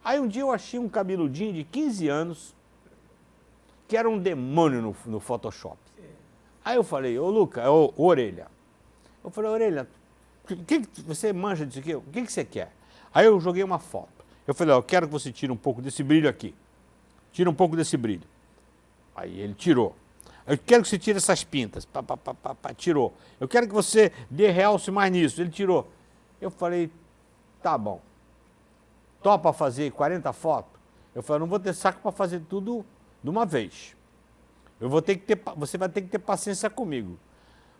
[SPEAKER 2] Aí um dia eu achei um cabeludinho de 15 anos, que era um demônio no Photoshop. Aí eu falei, ô Luca, ô Orelha. Eu falei, Orelha, você manja disso aqui? O que você quer? Aí eu joguei uma foto. Eu falei, eu quero que você tire um pouco desse brilho aqui. Tira um pouco desse brilho. Aí ele tirou. Eu quero que você tire essas pintas. Tirou. Eu quero que você dê realce mais nisso. Ele tirou. Eu falei, tá bom. Topa fazer 40 fotos? Eu falei, não vou ter saco para fazer tudo de uma vez. Você vai ter que ter paciência comigo.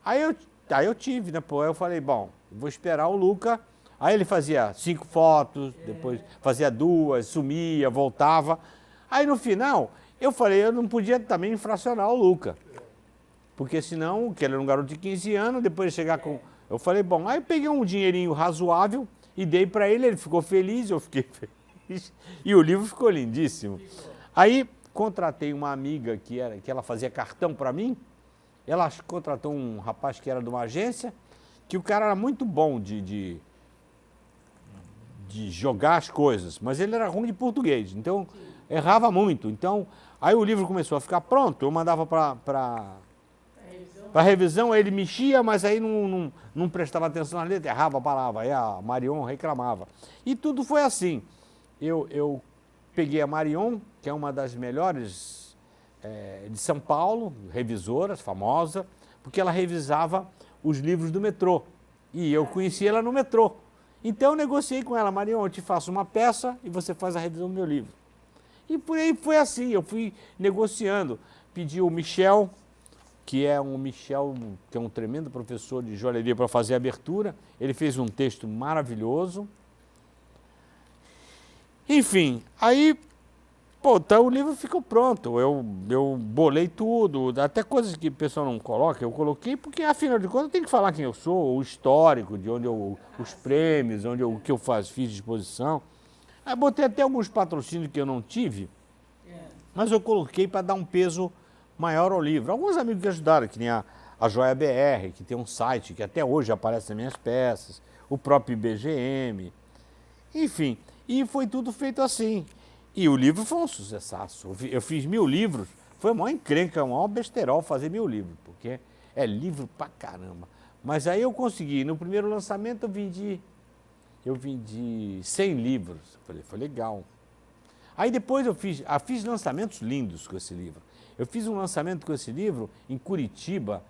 [SPEAKER 2] Aí eu tive, né? Pô, eu falei, bom, vou esperar o Luca. Aí ele fazia 5 fotos, depois fazia 2, sumia, voltava. Aí no final, eu falei, eu não podia também infracionar o Luca. Porque senão, que ele era um garoto de 15 anos, depois de chegar com... Eu falei, bom, aí eu peguei um dinheirinho razoável e dei para ele ficou feliz, eu fiquei feliz. E o livro ficou lindíssimo. Aí contratei uma amiga que ela fazia cartão para mim. Ela contratou um rapaz que era de uma agência, que o cara era muito bom de jogar as coisas, mas ele era ruim de português, então errava muito. Então, aí o livro começou a ficar pronto, eu mandava para revisão, aí ele mexia, mas aí não prestava atenção na letra, errava a palavra, aí a Marion reclamava. E tudo foi assim. Eu peguei a Marion, que é uma das melhores de São Paulo, revisoras, famosa, porque ela revisava os livros do metrô. E eu conheci ela no metrô. Então eu negociei com ela, Marion, eu te faço uma peça e você faz a revisão do meu livro. E por aí foi assim, eu fui negociando. Pedi o Michel, que é um tremendo professor de joalheria, para fazer a abertura. Ele fez um texto maravilhoso. Enfim, aí Pô, então o livro ficou pronto. Eu bolei tudo, até coisas que o pessoal não coloca, eu coloquei, porque afinal de contas eu tenho que falar quem eu sou, o histórico, de onde os prêmios, o que eu fiz de exposição. Aí botei até alguns patrocínios que eu não tive, mas eu coloquei para dar um peso maior ao livro. Alguns amigos que ajudaram, que nem a Joia BR, que tem um site que até hoje aparece nas minhas peças, o próprio IBGM, enfim. E foi tudo feito assim. E o livro foi um sucessaço. Eu fiz 1000 livros, foi uma encrenca, um maior besterol fazer 1000 livros, porque é livro pra caramba. Mas aí eu consegui, no primeiro lançamento eu vendi 100 livros. Falei, foi legal. Aí depois eu fiz lançamentos lindos com esse livro. Eu fiz um lançamento com esse livro em Curitiba,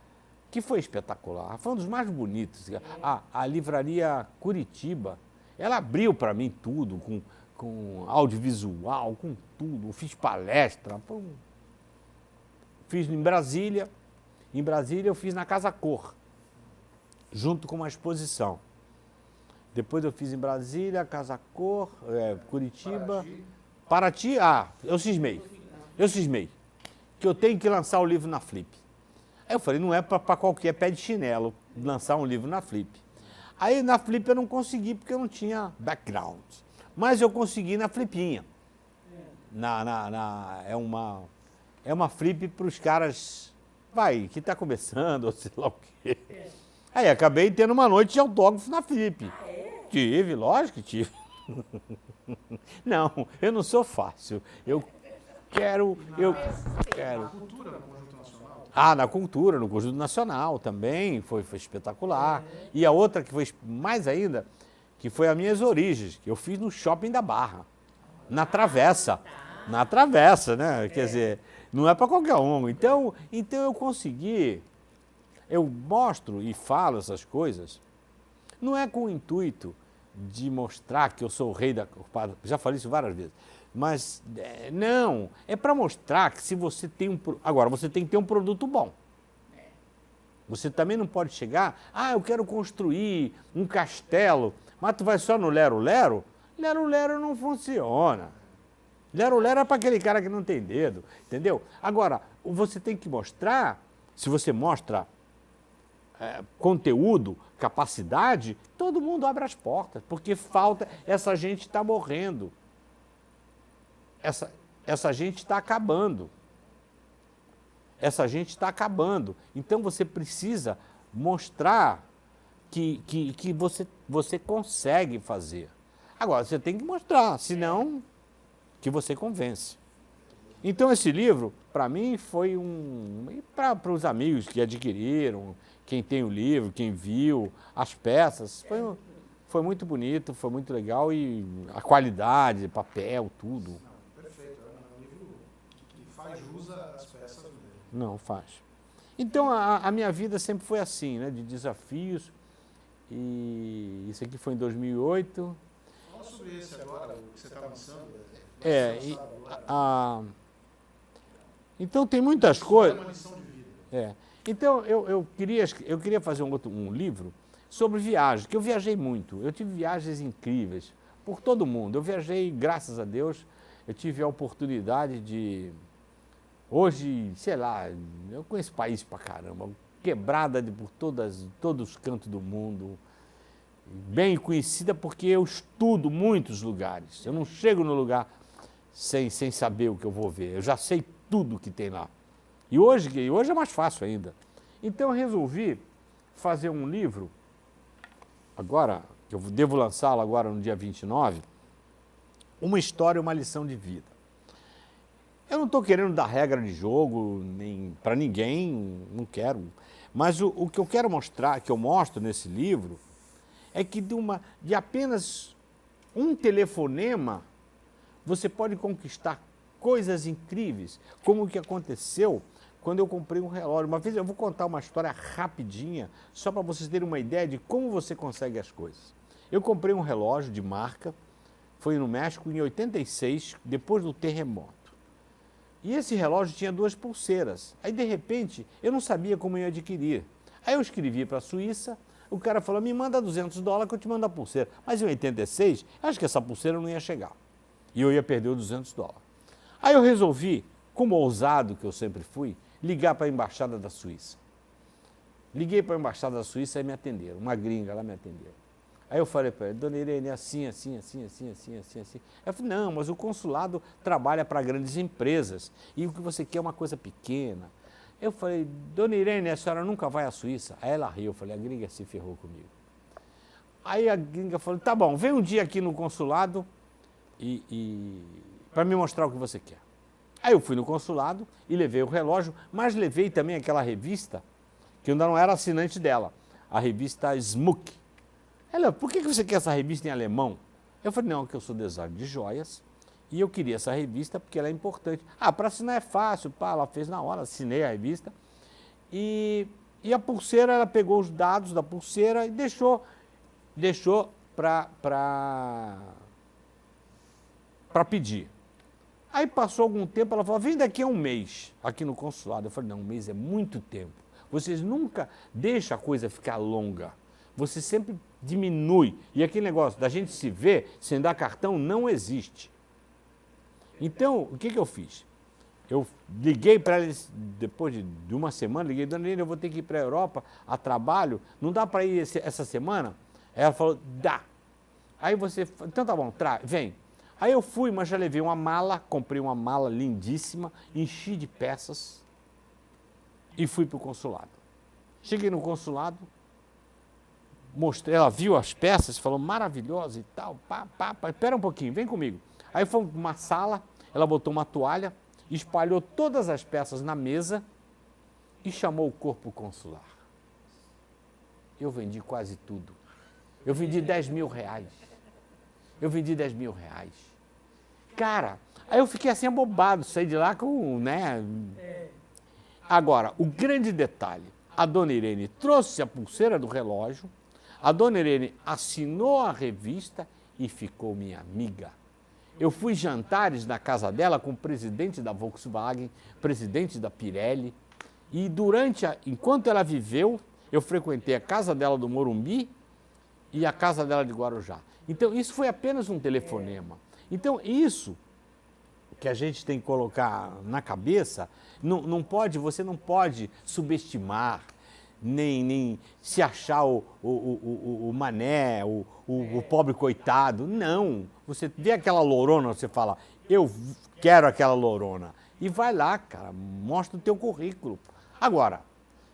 [SPEAKER 2] que foi espetacular, foi um dos mais bonitos. A livraria Curitiba, ela abriu para mim tudo, com audiovisual, com tudo. Eu fiz palestra, fiz em Brasília eu fiz na Casa Cor, junto com uma exposição. Depois eu fiz em Brasília, Casa Cor, Curitiba, Paraty, eu cismei, que eu tenho que lançar o livro na Flip. Aí eu falei, não é para qualquer pé de chinelo lançar um livro na Flip. Aí na Flip eu não consegui, porque eu não tinha background. Mas eu consegui na Flipinha. É uma Flip para os caras, que está começando, ou sei lá o quê. Aí acabei tendo uma noite de autógrafo na Flip. Tive, lógico que tive. Não, eu não sou fácil. Eu quero.
[SPEAKER 1] Na cultura, no Conjunto Nacional?
[SPEAKER 2] Na cultura, no Conjunto Nacional também, foi espetacular. E a outra que foi mais ainda, que foi as minhas origens, que eu fiz no Shopping da Barra, na Travessa, né? Quer dizer, não é para qualquer um. Então eu consegui, eu mostro e falo essas coisas, não é com o intuito de mostrar que eu sou o rei da corpada, já falei isso várias vezes, mas não, é para mostrar que se você tem agora você tem que ter um produto bom. Você também não pode chegar, eu quero construir um castelo, mas tu vai só no lero-lero? Lero-lero não funciona. Lero-lero é para aquele cara que não tem dedo, entendeu? Agora, você tem que mostrar, se você mostra conteúdo, capacidade, todo mundo abre as portas, porque falta, essa gente está morrendo. Essa gente está acabando. Essa gente está acabando. Então você precisa mostrar que você consegue fazer. Agora, você tem que mostrar, senão que você convence. Então esse livro, para mim, foi e para os amigos que adquiriram, quem tem o livro, quem viu, as peças, foi muito bonito, foi muito legal e a qualidade, papel, tudo.
[SPEAKER 1] Não, perfeito, é um livro que faz jus às peças dele.
[SPEAKER 2] Não, faz. Então a minha vida sempre foi assim, né, de desafios, e isso aqui foi em 2008.
[SPEAKER 1] Fala sobre esse agora, o que você está lançando.
[SPEAKER 2] Então tem muitas coisas.
[SPEAKER 1] É uma lição de vida.
[SPEAKER 2] Então eu queria fazer um livro sobre viagem, que eu viajei muito. Eu tive viagens incríveis por todo o mundo. Eu viajei, graças a Deus, eu tive a oportunidade de... Hoje, sei lá, eu conheço país pra caramba, quebrada por todos os cantos do mundo, bem conhecida porque eu estudo muitos lugares. Eu não chego no lugar sem saber o que eu vou ver, eu já sei tudo que tem lá. E hoje é mais fácil ainda. Então eu resolvi fazer um livro, agora, que eu devo lançá-lo agora no dia 29, uma história, uma lição de vida. Eu não estou querendo dar regra de jogo nem para ninguém, não quero. Mas o que eu quero mostrar, que eu mostro nesse livro, é que de apenas um telefonema, você pode conquistar coisas incríveis, como o que aconteceu quando eu comprei um relógio. Uma vez eu vou contar uma história rapidinha, só para vocês terem uma ideia de como você consegue as coisas. Eu comprei um relógio de marca, foi no México em 86, depois do terremoto. E esse relógio tinha 2 pulseiras. Aí, de repente, eu não sabia como eu ia adquirir. Aí eu escrevi para a Suíça, o cara falou, me manda $200 que eu te mando a pulseira. Mas em 86, acho que essa pulseira não ia chegar. E eu ia perder os $200. Aí eu resolvi, como ousado que eu sempre fui, ligar para a Embaixada da Suíça. Liguei para a Embaixada da Suíça e me atenderam, uma gringa lá me atendeu. Aí eu falei para ela, dona Irene, é assim. Ela falou, não, mas o consulado trabalha para grandes empresas e o que você quer é uma coisa pequena. Eu falei, dona Irene, a senhora nunca vai à Suíça? Aí ela riu, eu falei, a gringa se ferrou comigo. Aí a gringa falou, tá bom, vem um dia aqui no consulado para me mostrar o que você quer. Aí eu fui no consulado e levei o relógio, mas levei também aquela revista, que eu ainda não era assinante dela, a revista Schmuck. Ela, por que você quer essa revista em alemão? Eu falei, não, que eu sou designer de joias e eu queria essa revista porque ela é importante. Ah, para assinar é fácil, pá, ela fez na hora, assinei a revista. E a pulseira, ela pegou os dados da pulseira e deixou para pedir. Aí passou algum tempo, ela falou, vem daqui a um mês, aqui no consulado. Eu falei, não, um mês é muito tempo. Vocês nunca deixam a coisa ficar longa. Você sempre diminui. E aquele negócio da gente se ver sem dar cartão não existe. Então, o que eu fiz? Eu liguei para eles, depois de uma semana, liguei, dona Helena, eu vou ter que ir para a Europa a trabalho, não dá para ir essa semana? Aí ela falou, dá. Aí você, então tá bom, vem. Aí eu fui, mas já levei uma mala, comprei uma mala lindíssima, enchi de peças e fui para o consulado. Cheguei no consulado, mostrei, ela viu as peças, falou maravilhosa e tal, espera um pouquinho, vem comigo. Aí fomos para uma sala, ela botou uma toalha, espalhou todas as peças na mesa e chamou o corpo consular. Eu vendi quase tudo. Eu vendi 10 mil reais. Cara, aí eu fiquei assim abobado, saí de lá com, né? Agora, o grande detalhe, a dona Irene trouxe a pulseira do relógio, a dona Irene assinou a revista e ficou minha amiga. Eu fui jantares na casa dela com o presidente da Volkswagen, presidente da Pirelli, e enquanto ela viveu, eu frequentei a casa dela do Morumbi e a casa dela de Guarujá. Então, isso foi apenas um telefonema. Então, isso que a gente tem que colocar na cabeça, você não pode subestimar, nem se achar o mané, o pobre coitado. Não. Você vê aquela lorona, você fala, eu quero aquela lorona. E vai lá, cara, mostra o teu currículo. Agora,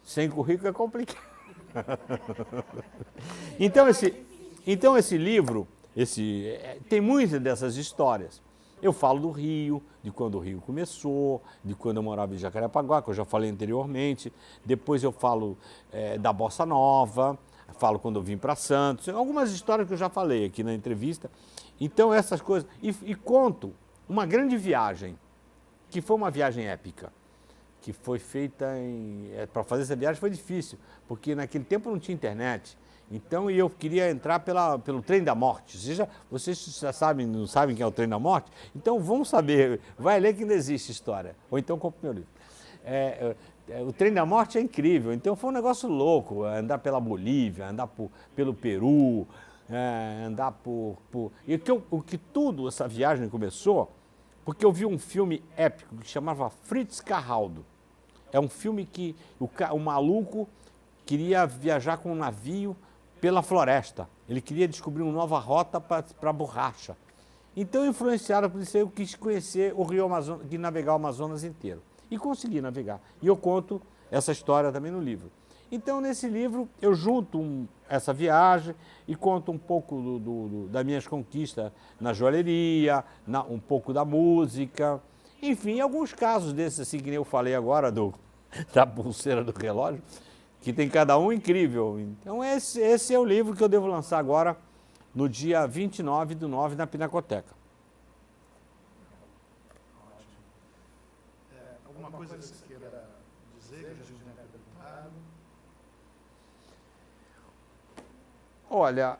[SPEAKER 2] sem currículo é complicado. Então esse livro, tem muitas dessas histórias. Eu falo do Rio, de quando o Rio começou, de quando eu morava em Jacarepaguá, que eu já falei anteriormente. Depois eu falo da Bossa Nova, falo quando eu vim para Santos. Algumas histórias que eu já falei aqui na entrevista. Então essas coisas. E conto uma grande viagem, que foi uma viagem épica, que foi feita para fazer essa viagem foi difícil, porque naquele tempo não tinha internet. Então eu queria entrar pelo trem da morte. Vocês já sabem, não sabem quem é o trem da morte? Então vão saber, vai ler que ainda existe história. Ou então compre meu livro. O trem da morte é incrível, então foi um negócio louco, andar pela Bolívia, andar pelo Peru, andar E tudo, essa viagem começou, porque eu vi um filme épico que chamava Fritz Carraldo. É um filme que o maluco queria viajar com um navio pela floresta. Ele queria descobrir uma nova rota para a borracha. Então, influenciado por isso, eu quis conhecer o Rio Amazonas, quis navegar o Amazonas inteiro. E consegui navegar. E eu conto essa história também no livro. Então, nesse livro, eu junto essa viagem e conto um pouco das minhas conquistas na joalheria, um pouco da música. Enfim, alguns casos desses, assim, que nem eu falei agora, da pulseira do relógio, que tem cada um incrível. Então, esse é o livro que eu devo lançar agora, no dia 29/9, na Pinacoteca.
[SPEAKER 1] Ótimo. Alguma coisa que você queira dizer, que a gente não tenha perguntado?
[SPEAKER 2] Olha,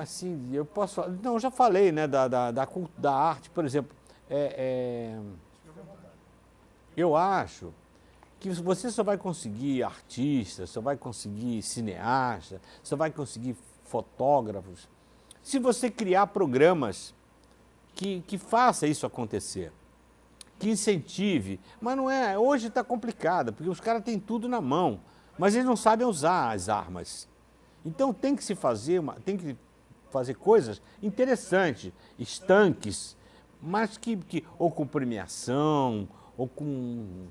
[SPEAKER 2] assim, eu posso falar, não, eu já falei, né, da arte, por exemplo, eu acho que você só vai conseguir artistas, só vai conseguir cineastas, só vai conseguir fotógrafos, se você criar programas que faça isso acontecer, que incentive. Mas não é, hoje está complicado, porque os caras têm tudo na mão, mas eles não sabem usar as armas. Então tem que se fazer, tem que fazer coisas interessantes, estanques, mas ou com premiação, ou com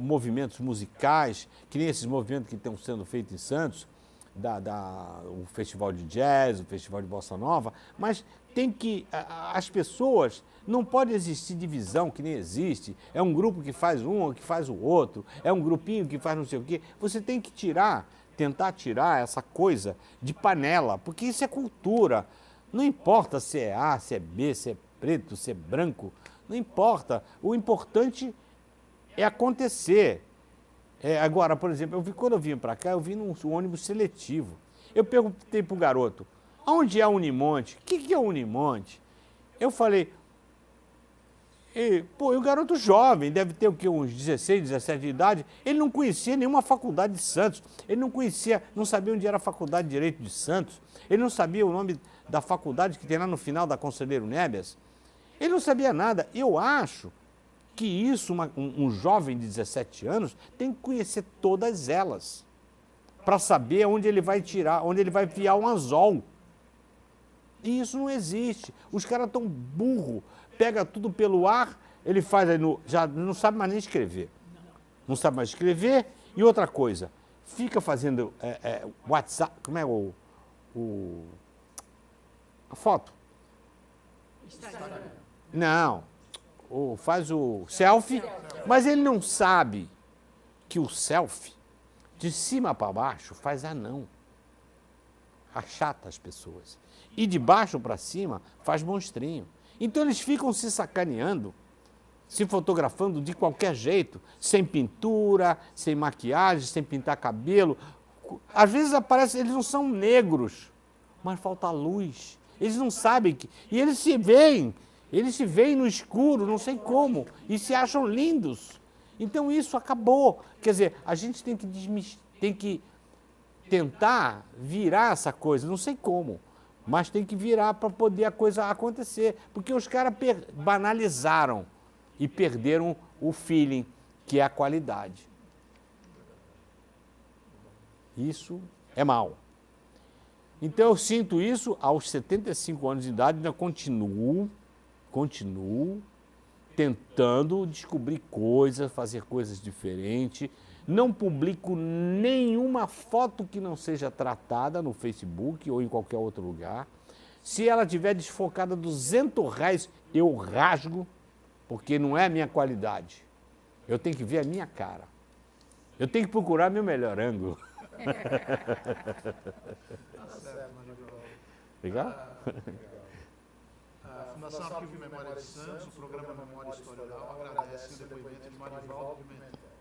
[SPEAKER 2] movimentos musicais, que nem esses movimentos que estão sendo feitos em Santos, o Festival de Jazz, o Festival de Bossa Nova, mas tem que, as pessoas, não pode existir divisão que nem existe, é um grupo que faz um ou que faz o outro, é um grupinho que faz não sei o quê, você tem que tentar tirar essa coisa de panela, porque isso é cultura, não importa se é A, se é B, se é preto, se é branco, não importa, o importante é acontecer. Agora, por exemplo, quando eu vim para cá, eu vim num ônibus seletivo. Eu perguntei para o garoto, onde é a Unimonte? O que é o Unimonte? Eu falei, o garoto jovem, deve ter o quê, uns 16, 17 de idade, ele não conhecia nenhuma faculdade de Santos, ele não sabia onde era a Faculdade de Direito de Santos, ele não sabia o nome da faculdade que tem lá no final da Conselheiro Nebias, ele não sabia nada. Eu acho que isso, um jovem de 17 anos tem que conhecer todas elas, para saber onde ele vai tirar, onde ele vai enfiar um anzol. E isso não existe. Os caras estão burros, pega tudo pelo ar, ele faz aí já não sabe mais nem escrever. Não sabe mais escrever. E outra coisa, fica fazendo WhatsApp, como é a foto?
[SPEAKER 3] Instagram.
[SPEAKER 2] Não. Faz o selfie, mas ele não sabe que o selfie, de cima para baixo, faz anão. Achata as pessoas. E de baixo para cima, faz monstrinho. Então eles ficam se sacaneando, se fotografando de qualquer jeito, sem pintura, sem maquiagem, sem pintar cabelo. Às vezes aparece, eles não são negros, mas falta luz. Eles não sabem que... E eles se veem no escuro, não sei como, e se acham lindos. Então isso acabou. Quer dizer, a gente tem que tentar virar essa coisa, não sei como, mas tem que virar para poder a coisa acontecer. Porque os caras banalizaram e perderam o feeling, que é a qualidade. Isso é mal. Então eu sinto isso aos 75 anos de idade, ainda continuo tentando descobrir coisas, fazer coisas diferentes. Não publico nenhuma foto que não seja tratada no Facebook ou em qualquer outro lugar. Se ela estiver desfocada R$200, eu rasgo, porque não é a minha qualidade. Eu tenho que ver a minha cara. Eu tenho que procurar meu melhor ângulo. Legal?
[SPEAKER 1] A Fundação Arquivo Memória de Santos, o programa Memória Historial, agradece o depoimento de Marivaldo Pimentel.